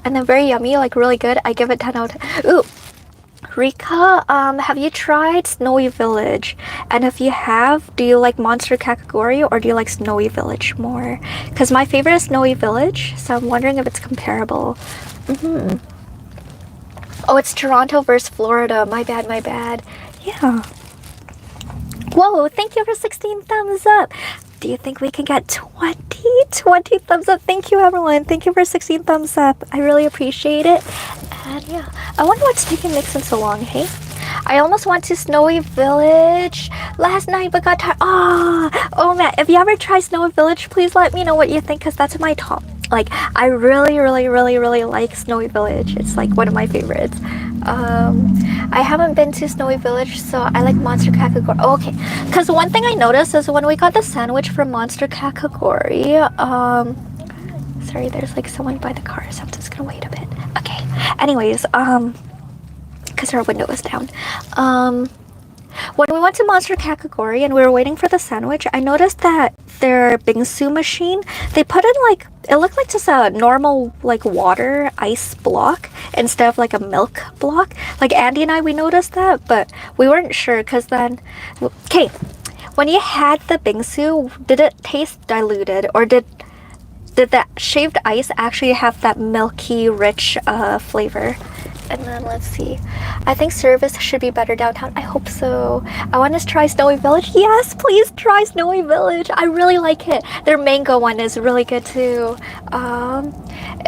And then very yummy, like really good. I give it 10 out of 10. Ooh, Rika, have you tried Snowy Village? And if you have, do you like Monster Kakagori or do you like Snowy Village more? Because my favorite is Snowy Village, so I'm wondering if it's comparable. Oh, it's Toronto versus Florida. My bad. Yeah. Whoa, thank you for 16 thumbs up. Do you think we can get 20 thumbs up? Thank you, everyone. Thank you for 16 thumbs up. I really appreciate it. And yeah, I wonder what's taking Nixon so long, hey? I almost went to Snowy Village last night, but got tired. Oh man, if you ever try Snowy Village, please let me know what you think, because that's my top. Like, I really like Snowy Village. It's like one of my favorites. I haven't been to Snowy Village, so I like Monster Kakagori. Oh, okay, because one thing I noticed is when we got the sandwich from Monster Kakagori, sorry, there's like someone by the car, so I'm just gonna wait a bit. Okay, anyways, because our window was down. When we went to Monster Kakagori and we were waiting for the sandwich, I noticed that their bingsu machine, they put in like, it looked like just a normal like water ice block instead of like a milk block. Like Andy and I, we noticed that, but we weren't sure, because then, okay, when you had the bingsu, did it taste diluted, or did that shaved ice actually have that milky rich flavor? And then let's see. I think service should be better downtown. I hope so. I want to try Snowy Village. Yes, please try Snowy Village. I really like it. Their mango one is really good too.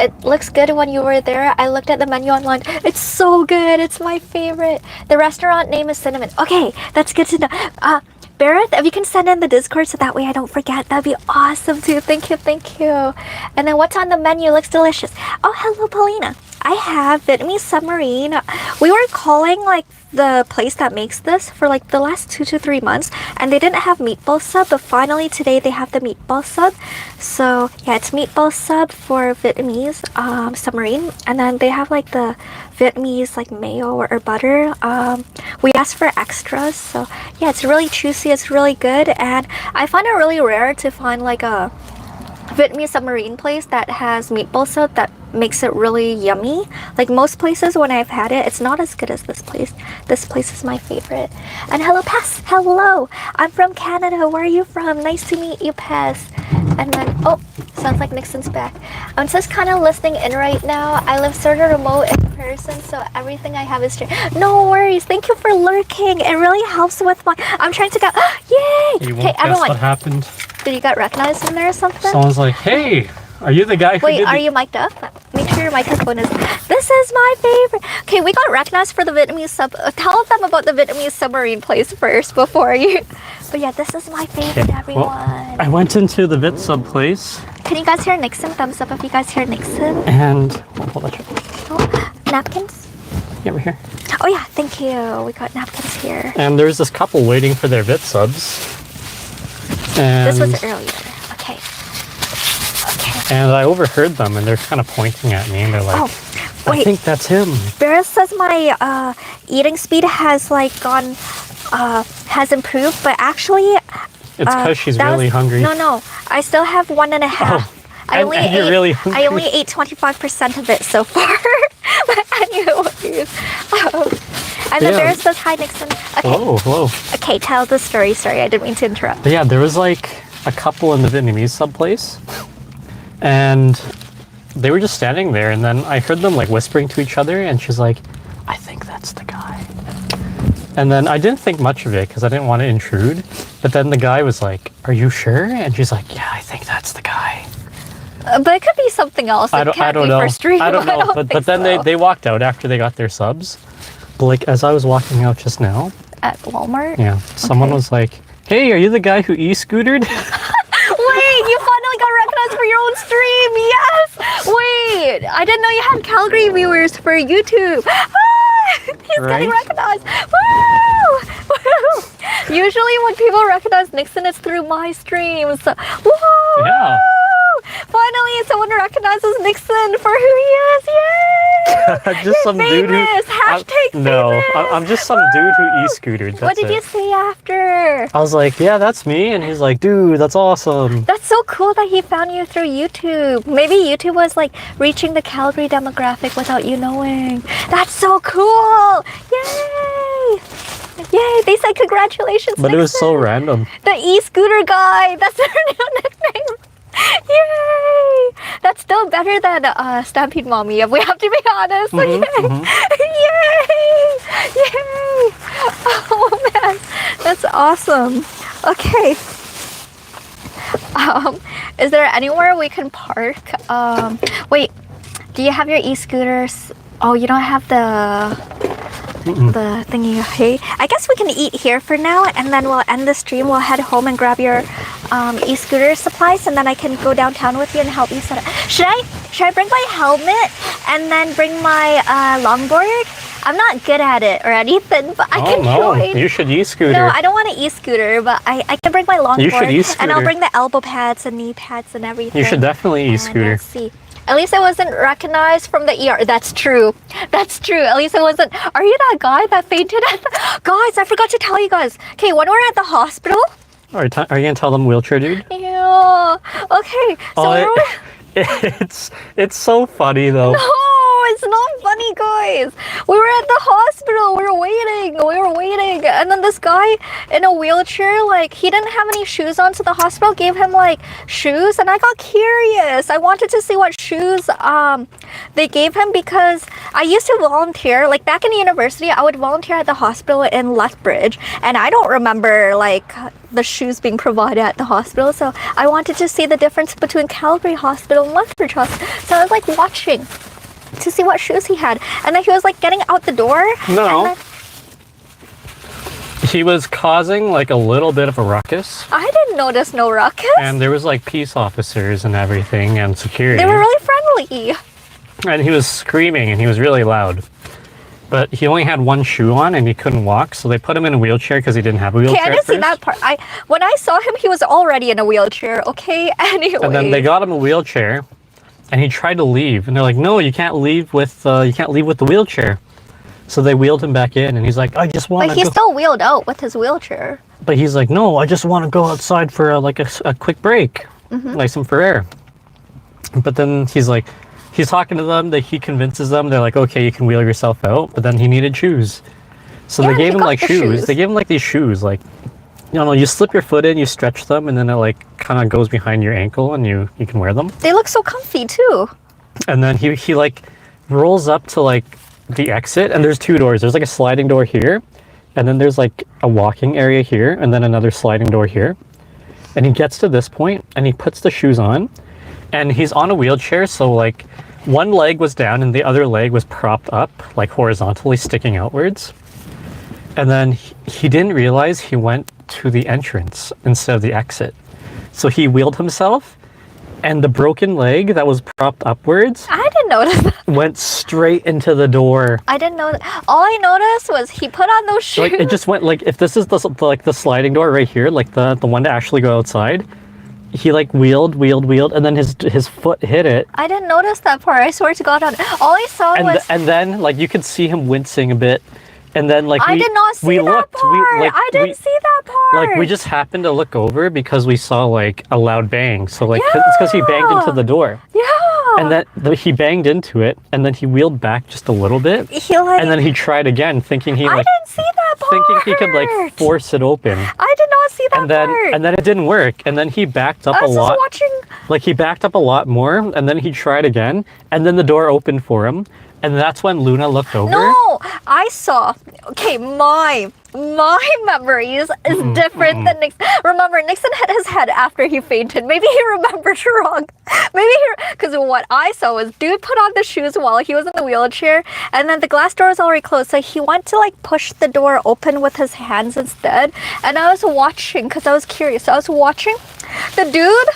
It looks good when you were there. I looked at the menu online. It's so good. It's my favorite. The restaurant name is Cinnamon. Okay, that's good to know. Barrett, if you can send in the Discord so that way I don't forget, that'd be awesome too. Thank you, thank you. And then what's on the menu looks delicious. Oh, hello, Paulina. I have Vietnamese submarine. We were calling like the place that makes this for like the last 2 to 3 months, and they didn't have meatball sub, but finally today they have the meatball sub. So yeah, it's meatball sub for Vietnamese submarine, and then they have like the Vietnamese like mayo or butter. We asked for extras, so yeah, it's really juicy, it's really good, and I find it really rare to find like a Vietnamese submarine place that has meatball sub that makes it really yummy. Like most places when I've had it, it's not as good as this place. This place is my favorite. And hello, Pass. Hello. I'm from Canada. Where are you from? Nice to meet you, Pass. And then, oh, sounds like Nixon's back. I'm just kind of listening in right now. I live sort of remote in person, so everything I have is streamed. No worries. Thank you for lurking. It really helps with my... I'm trying to go... Yay! You won't guess what happened. Did you get recognized in there or something? Someone's like, hey, are you the guy who Wait, are you mic'd up? Make sure your microphone is... This is my favorite. Okay, we got recognized for the Vietnamese sub... Tell them about the Vietnamese submarine place first before you... But yeah, this is my favorite, everyone. Well, I went into the Vit sub place. Can you guys hear Nixon? Thumbs up if you guys hear Nixon. And... hold on. Oh, napkins? Yeah, we're here. Oh yeah, thank you. We got napkins here. And there's this couple waiting for their Vit subs. And this was earlier. Okay. Okay. And I overheard them, and they're kind of pointing at me, and they're like, oh, wait. I think that's him. Barris says my eating speed has like gone... has improved, but actually it's because she's really hungry. No, I still have 1.5. Oh, I only ate, you're really hungry. I only ate 25% of it so far. But anyways, and the bear says hi, Nixon. Okay. Whoa. Okay, tell the story. Sorry, I didn't mean to interrupt. But yeah, there was like a couple in the Vietnamese sub place, and they were just standing there, and then I heard them like whispering to each other, and she's like, I think that's the guy. And then I didn't think much of it because I didn't want to intrude. But then the guy was like, are you sure? And she's like, yeah, I think that's the guy. But it could be something else. I don't know. I don't know. But then they walked out after they got their subs. But like as I was walking out just now. At Walmart? Yeah. Someone was like, hey, are you the guy who e-scootered? Wait, you finally got recognized for your own stream. Yes. Wait, I didn't know you had Calgary viewers for YouTube. He's getting recognized. Woo! Woo! Usually when people recognize Nixon, it's through my streams. Woo! Yeah. Finally, someone recognizes Nixon for who he is. Yay! Just some dude who... Hashtag no, famous. I'm just some dude who e-scootered. What did you say after? I was like, yeah, that's me. And he's like, dude, that's awesome. That's so cool that he found you through YouTube. Maybe YouTube was like reaching the Calgary demographic without you knowing. That's so cool. Yay! Yay, they said congratulations, But Nixon. it was so random. The e-scooter guy. That's their new nickname. Yay! That's still better than Stampede Mommy, if we have to be honest. So yay! Yay! Oh man, that's awesome. Okay. Is there anywhere we can park? Wait, do you have your e-scooters? Oh, you don't have the thingy. Hey, I guess we can eat here for now, and then we'll end the stream. We'll head home and grab your e-scooter supplies, and then I can go downtown with you and help you set up. Should I bring my helmet and then bring my longboard? I'm not good at it or anything, but I can join. You should e-scooter. No, I don't want to e-scooter, but I can bring my longboard. You should e-scooter. And I'll bring the elbow pads and knee pads and everything. You should definitely e-scooter. Let's see. At least I wasn't recognized from the ER. That's true. That's true. At least I wasn't. Are you that guy that fainted at the... Guys, I forgot to tell you guys. Okay, when we're at the hospital... Are you going to tell them wheelchair dude? Yeah. Okay, so it's so funny though. No, it's not funny, guys. We were at the hospital. We were waiting, And then this guy in a wheelchair, like, he didn't have any shoes on, so the hospital gave him like shoes, and I got curious. I wanted to see what shoes they gave him, because I used to volunteer, like back in university, I would volunteer at the hospital in Lethbridge, and I don't remember like the shoes being provided at the hospital, so I wanted to see the difference between Calgary Hospital and Lethbridge Hospital. So I was like watching to see what shoes he had, and then he was like getting out the door. No. He was causing like a little bit of a ruckus. I didn't notice no ruckus. And there was like peace officers and everything and security. They were really friendly. And he was screaming and he was really loud. But he only had one shoe on and he couldn't walk, so they put him in a wheelchair because he didn't have a wheelchair. Okay, I didn't see that part. When I saw him, he was already in a wheelchair. Okay, anyway. And then they got him a wheelchair, and he tried to leave, and they're like, "No, you can't leave with the wheelchair." So they wheeled him back in, and he's like, "I just want to." But he's still wheeled out with his wheelchair. But he's like, "No, I just want to go outside for a quick break, like some for air." But then he's like, he's talking to them. He convinces them. They're like, "Okay, you can wheel yourself out." But then he needed shoes, so they gave him like shoes. They gave him like these shoes, like, you know, you slip your foot in, you stretch them, and then it like kind of goes behind your ankle, and you can wear them. They look so comfy too. And then he like rolls up to like the exit, and there's two doors. There's like a sliding door here, and then there's like a walking area here, and then another sliding door here. And he gets to this point, and he puts the shoes on, and he's on a wheelchair, so like one leg was down and the other leg was propped up, like horizontally sticking outwards. And then he didn't realize he went to the entrance instead of the exit. So he wheeled himself, and the broken leg that was propped upwards, I didn't notice that. Went straight into the door. I didn't know that. All I noticed was he put on those shoes. Like, it just went, like, if this is the sliding door right here, like the one to actually go outside, he like wheeled, and then his foot hit it. I didn't notice that part. I swear to God. All I saw was... And then, like, you could see him wincing a bit. And then, like, I did not see that part. I didn't see that part. Like, we just happened to look over because we saw, like, a loud bang. So, like, it's because he banged into the door. Yeah. And then he banged into it, and then he wheeled back just a little bit. And then he tried again, thinking he, like... I didn't see that part. Thinking he could, like, force it open. I did not see that part. And then it didn't work. And then he backed up a lot. Like, he backed up a lot more, and then he tried again, and then the door opened for him. And that's when Luna looked over. No, I saw. Okay, my memories is different than Nixon. Remember, Nixon hit his head after he fainted. Maybe he remembered wrong. Maybe because what I saw was dude put on the shoes while he was in the wheelchair, and then the glass door was already closed, so he went to like push the door open with his hands instead. And I was watching because I was curious. So I was watching the dude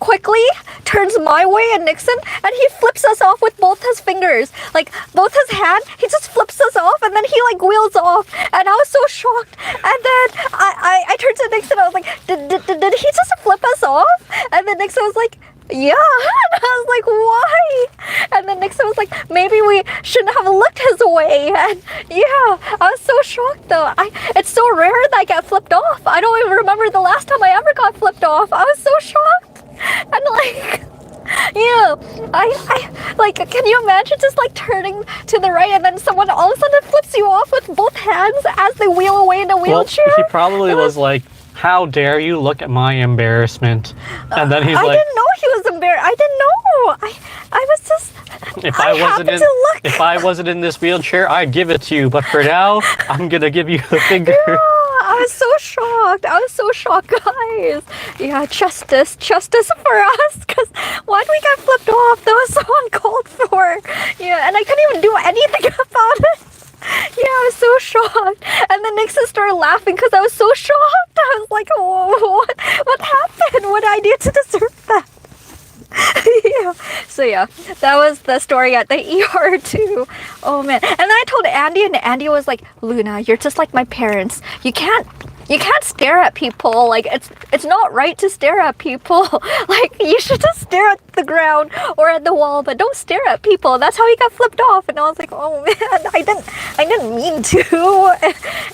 quickly turns my way and Nixon, and he flips us off with both his fingers, like both his hand. He just flips us off, and then he like wheels off, and I was so shocked. And then I turned to Nixon. I was like, did he just flip us off? And then Nixon was like, yeah. And I was like, why? And then Nixon was like, maybe we shouldn't have looked his way. And yeah, I was so shocked though. It's so rare that I get flipped off. I don't even remember the last time I ever got flipped off. I was so shocked. And like, yeah, I like, can you imagine just like turning to the right and then someone all of a sudden flips you off with both hands as they wheel away in a wheelchair? Well, he probably was like, how dare you look at my embarrassment? And then he's like, I didn't know he was embarrassed. I didn't know. I was just... If I wasn't in this wheelchair, I'd give it to you. But for now, I'm going to give you the finger. Yeah, I was so shocked. I was so shocked, guys. Yeah, justice for us. Because why did we get flipped off? That was so uncalled for. Yeah, and I couldn't even do anything about it. Yeah, I was so shocked. And then Nixon started laughing because I was so shocked. I was like, oh, what happened? What did I do to deserve that? Yeah. So yeah, that was the story at the ER too. Oh man. And then I told Andy, and Andy was like, Luna, you're just like my parents. You can't stare at people. Like, it's not right to stare at people. Like, you should just stare at the ground or at the wall, but don't stare at people. That's how he got flipped off. And I was like, oh man, I didn't mean to.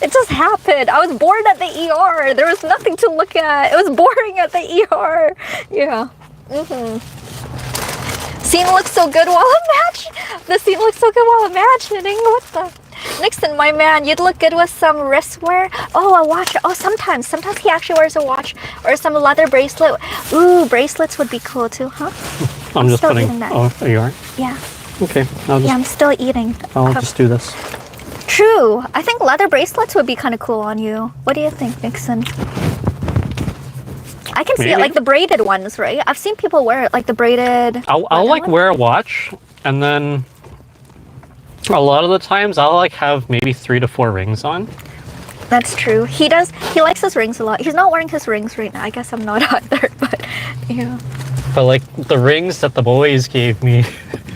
It just happened. I was bored at the ER. There was nothing to look at. It was boring at the ER. Yeah. Scene looks so good while imagining. What the? Nixon, my man, you'd look good with some wristwear. Oh, a watch. Oh, sometimes he actually wears a watch or some leather bracelet. Ooh, bracelets would be cool too, huh? I'm just still putting. eating that. Oh, you are? Yeah. Okay. Yeah, I'm still eating. I'll just do this. True. I think leather bracelets would be kind of cool on you. What do you think, Nixon? I can see it, like the braided ones, right? I've seen people wear it, like the braided. I'll like wear a watch, and then a lot of the times I'll like have maybe 3 to 4 rings on. That's true. He does. He likes his rings a lot. He's not wearing his rings right now. I guess I'm not either, but yeah. But like the rings that the boys gave me.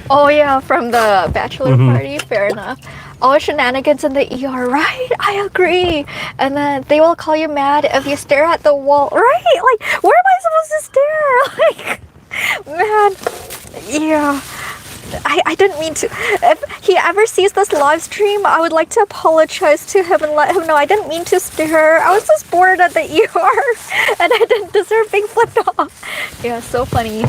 Oh yeah, from the bachelor party. Fair enough. All shenanigans in the ER, right? I agree. And then they will call you mad if you stare at the wall, right? Like, where am I supposed to stare? Like, man, yeah. I didn't mean to. If he ever sees this live stream, I would like to apologize to him and let him know I didn't mean to stare. I was just bored at the ER and I didn't deserve being flipped off. Yeah, so funny.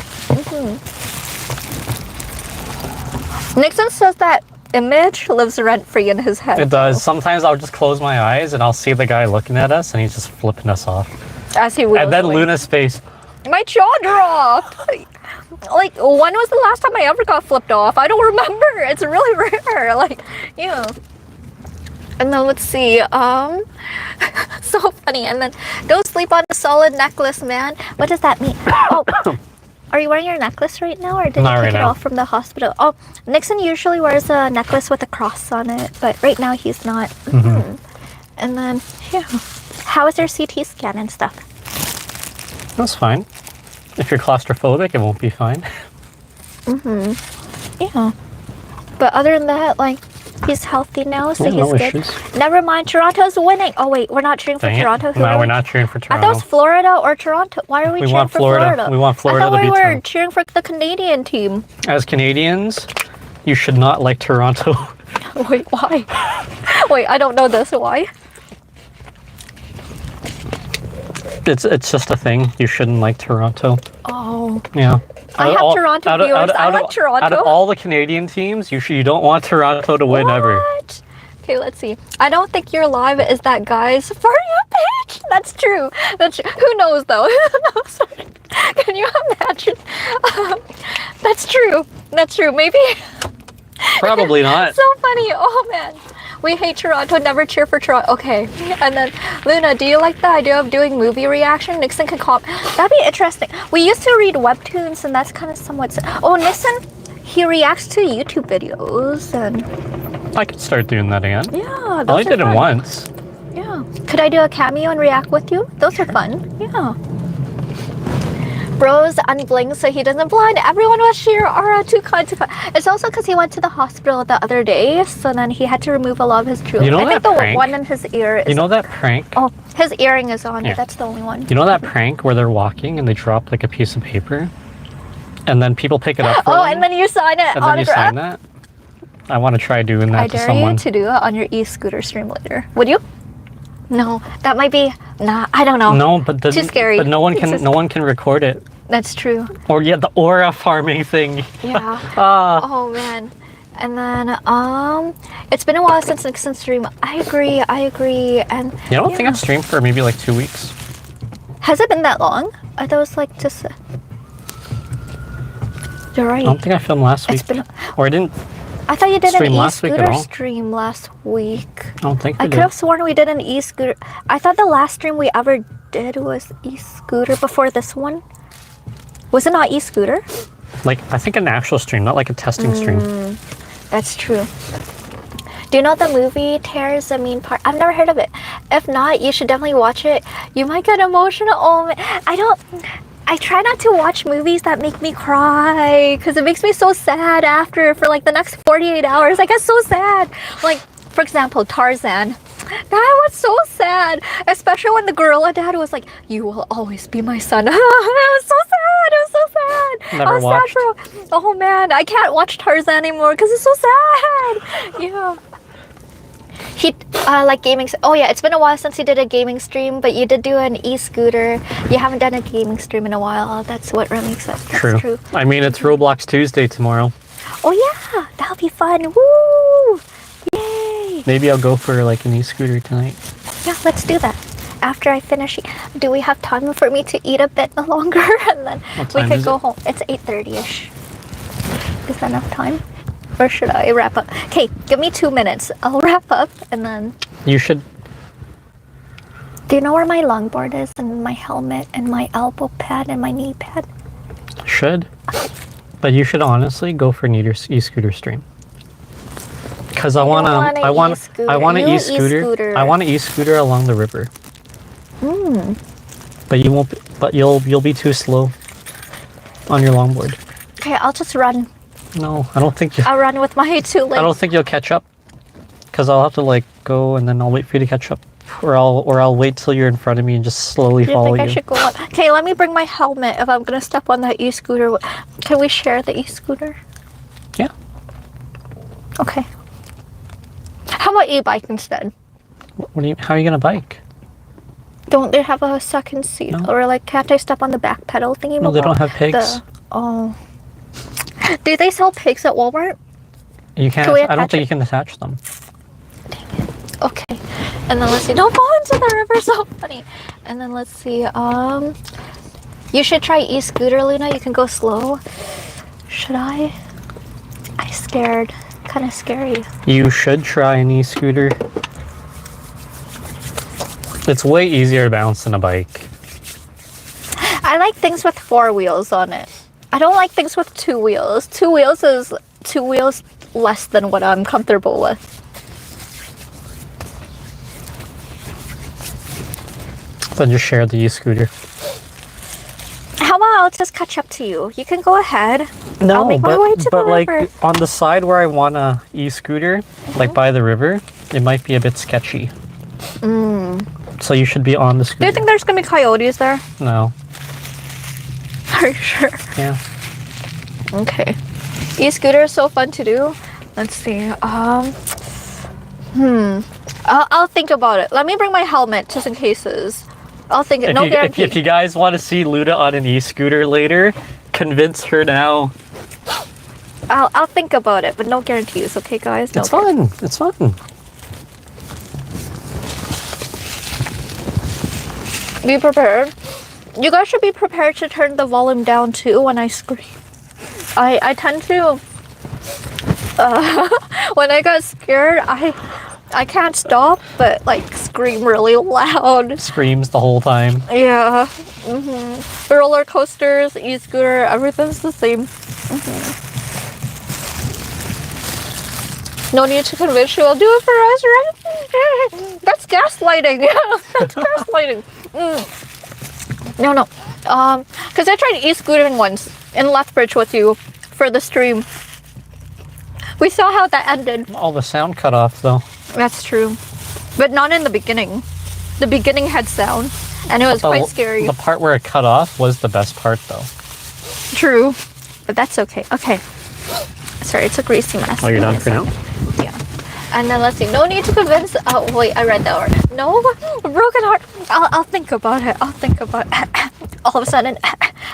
Nixon says that image lives rent-free in his head. It does. Sometimes I'll just close my eyes and I'll see the guy looking at us and he's just flipping us off. As he will. And then Luna's face. My jaw dropped. Like, when was the last time I ever got flipped off? I don't remember. It's really rare. Like, yeah. And then let's see. So funny. And then don't sleep on a solid necklace, man. What does that mean? Oh. Are you wearing your necklace right now, or did you take it off from the hospital? Oh, Nixon usually wears a necklace with a cross on it, but right now he's not. And then, yeah. How was your CT scan and stuff? That's fine. If you're claustrophobic, it won't be fine. Yeah. But other than that, like, he's healthy now, so no he's good. issues. Never mind, Toronto's winning. Oh wait, we're not cheering for Toronto. No, we're not cheering for I Toronto. thought it was Florida or Toronto. Why are we cheering want for Florida. We want Florida I thought to we beat were cheering for the Canadian team. As Canadians, you should not like Toronto. Wait, why? Wait, I don't know this. Why? It's just a thing. You shouldn't like Toronto. Oh. Yeah. I have Toronto viewers. I like Toronto. Out of all the Canadian teams, you don't want Toronto to win ever. Okay, let's see. I don't think your live is that guy's For You page. That's true. Who knows though? Who knows? Can you imagine? That's true. That's true. Maybe. Probably not. So funny. Oh man. We hate Toronto, never cheer for Toronto. Okay. And then, Luna, do you like the idea of doing movie reaction? Nixon can call. That'd be interesting. We used to read webtoons, and that's kind of somewhat. Oh, Nixon, he reacts to YouTube videos, and. I could start doing that again. Yeah. I only did it once. Yeah. Could I do a cameo and react with you? Those are fun. Yeah. Bro's unblinked so he doesn't blind. Everyone was sheer aura too kind to find. It's also because he went to the hospital the other day, so then he had to remove a lot of his jewelry. You know I think that the prank? one in his ear is. You know that prank? Oh, his earring is on. Yeah. That's the only one. You know that prank where they're walking and they drop like a piece of paper, and then people pick it up. For Oh, them, and then you sign it. and then you sign that. I want to try doing that I to dare someone. you to do it on your e-scooter stream later. Would you? No, that might be. Nah, I don't know. No, but too scary. But no one can record it. That's true. Or the aura farming thing. Yeah. Ah. Oh man. And then it's been a while since Nixon stream. I agree. And I don't think I've streamed for maybe like 2 weeks. Has it been that long? I thought it was like just. You're right. I don't think I filmed last week. Or I didn't. I thought you did an e-scooter all. stream last week. I don't think I could have sworn we did an e-scooter. I thought the last stream we ever did was e-scooter before this one. Was it not e-scooter? Like, I think an actual stream, not like a testing stream. That's true. Do you know the movie Tears the Mean Part? I've never heard of it. If not, you should definitely watch it. You might get emotional. Oh, man. I try not to watch movies that make me cry because it makes me so sad after for like the next 48 hours. I get so sad. Like, for example, Tarzan. That was so sad, especially when the gorilla dad was like, "You will always be my son." It was so sad. It was so sad. Never watched. Sad for, oh man, I can't watch Tarzan anymore because it's so sad. Yeah. He like gaming. Oh yeah, it's been a while since you did a gaming stream, but you did do an e-scooter. You haven't done a gaming stream in a while. That's what really makes sense. That's true. I mean, it's Roblox Tuesday tomorrow. Oh yeah, that'll be fun. Woo! Yay! Maybe I'll go for like an e-scooter tonight. Yeah, let's do that. After I finish, do we have time for me to eat a bit longer and then we could go home? It's 8:30ish. Is that enough time? Or should I wrap up? Okay, give me 2 minutes. I'll wrap up and then... You should... Do you know where my longboard is and my helmet and my elbow pad and my knee pad? Should. But you should honestly go for an e-scooter stream. Because I want an e-scooter. I want an e-scooter along the river. But you won't. But you'll be too slow on your longboard. Okay, I'll just run. No, I don't think you. I'll run with my 2 legs. I don't think you'll catch up. Because I'll have to like go and then I'll wait for you to catch up, or I'll wait till you're in front of me and just slowly follow you. I should go on. Okay, let me bring my helmet if I'm gonna step on that e-scooter. Can we share the e-scooter? Yeah. Okay. How about e-bike instead? How are you gonna bike? Don't they have a second seat? No. Or like, can't I step on the back pedal thingy? No, they don't have pigs. Oh. Do they sell pigs at Walmart? You can't. I don't think you can attach them. Dang it. Okay. And then let's see. Don't fall into the river. So funny. And then let's see. You should try e-scooter, Luna. You can go slow. Should I? I'm scared. Kind of scary. You should try an e-scooter. It's way easier to bounce than a bike. I like things with 4 wheels on it. I don't like things with 2 wheels. 2 wheels is 2 wheels less than what I'm comfortable with. Then just share the e-scooter. How about I'll just catch up to you? You can go ahead. No, I'll make my way to the like river. on the side where I want a e-scooter, like by the river, it might be a bit sketchy. So you should be on the scooter. Do you think there's gonna be coyotes there? No. Are you sure? Yeah. Okay. E-scooter is so fun to do. Let's see. I'll think about it. Let me bring my helmet just in cases. I'll think it. No guarantee. If you guys want to see Luna on an e-scooter later, convince her now. I'll think about it, but no guarantees. Okay, guys. It's fun. It's fun. Be prepared. You guys should be prepared to turn the volume down too when I scream. I tend to. When I got scared, I can't stop, but like scream really loud. Screams the whole time. Yeah. Roller coasters, e-scooter, everything's the same. No need to convince you. I'll do it for us, right? That's gaslighting. That's gaslighting. No. Because I tried e-scootering once in Lethbridge with you for the stream. We saw how that ended. All the sound cut off, though. That's true. But not in the beginning. The beginning had sound, and it was quite scary. The part where it cut off was the best part, though. True. But that's okay. Okay. Sorry, it's a greasy mess. Oh, you're done for now? Yeah. And then let's see. No need to convince. Oh, wait, I read that word. No, broken heart. I'll think about it. I'll think about it. All of a sudden,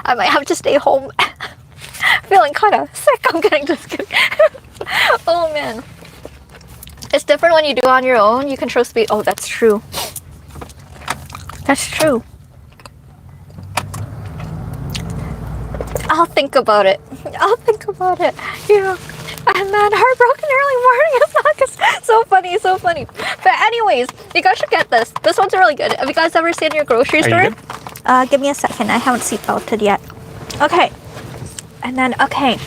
I might have to stay home. Feeling kind of sick. I'm getting just kidding. Oh, man. It's different when you do it on your own. You control speed. Oh, that's true. That's true. I'll think about it. I'll think about it. Yeah. And then heartbroken early morning is not so funny, so funny. But anyways, you guys should get this. This one's really good. Have you guys ever seen your grocery store? Give me a second. I haven't seatbelted yet. Okay. And then, okay.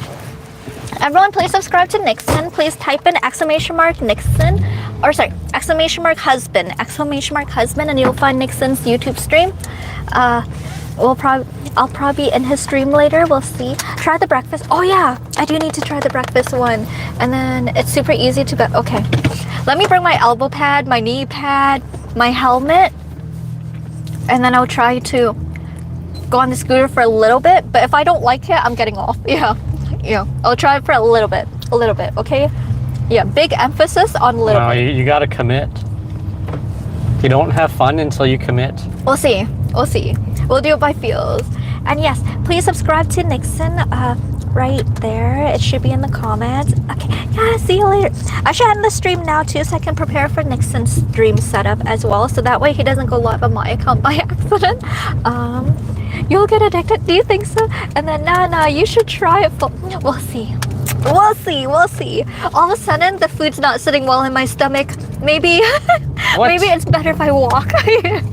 Everyone, please subscribe to Nixon. Please type in !Nixon. Or sorry, !husband. !husband, and you'll find Nixon's YouTube stream. I'll probably be in his stream later. We'll see. Try the breakfast. Oh yeah, I do need to try the breakfast one. And then it's super easy to okay. Let me bring my elbow pad, my knee pad, my helmet, and then I'll try to go on the scooter for a little bit. But if I don't like it, I'm getting off. Yeah. I'll try it for a little bit, okay? Yeah, big emphasis on a little bit. You gotta commit. You don't have fun until you commit. We'll see. We'll do it by feels. And yes, please subscribe to Nixon. right there. It should be in the comments. Okay, yeah, see you later. I should end the stream now too, so I can prepare for Nixon's stream setup as well, so that way he doesn't go live on my account by accident. You'll get addicted. Do you think so? And then nah, you should try it. We'll see. We'll see. All of a sudden, the food's not sitting well in my stomach. Maybe, maybe it's better if I walk.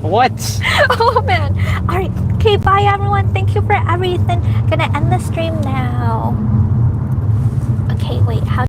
What? Oh man. All right. Okay. Bye, everyone. Thank you for everything. Gonna end the stream now. Okay. Wait. How?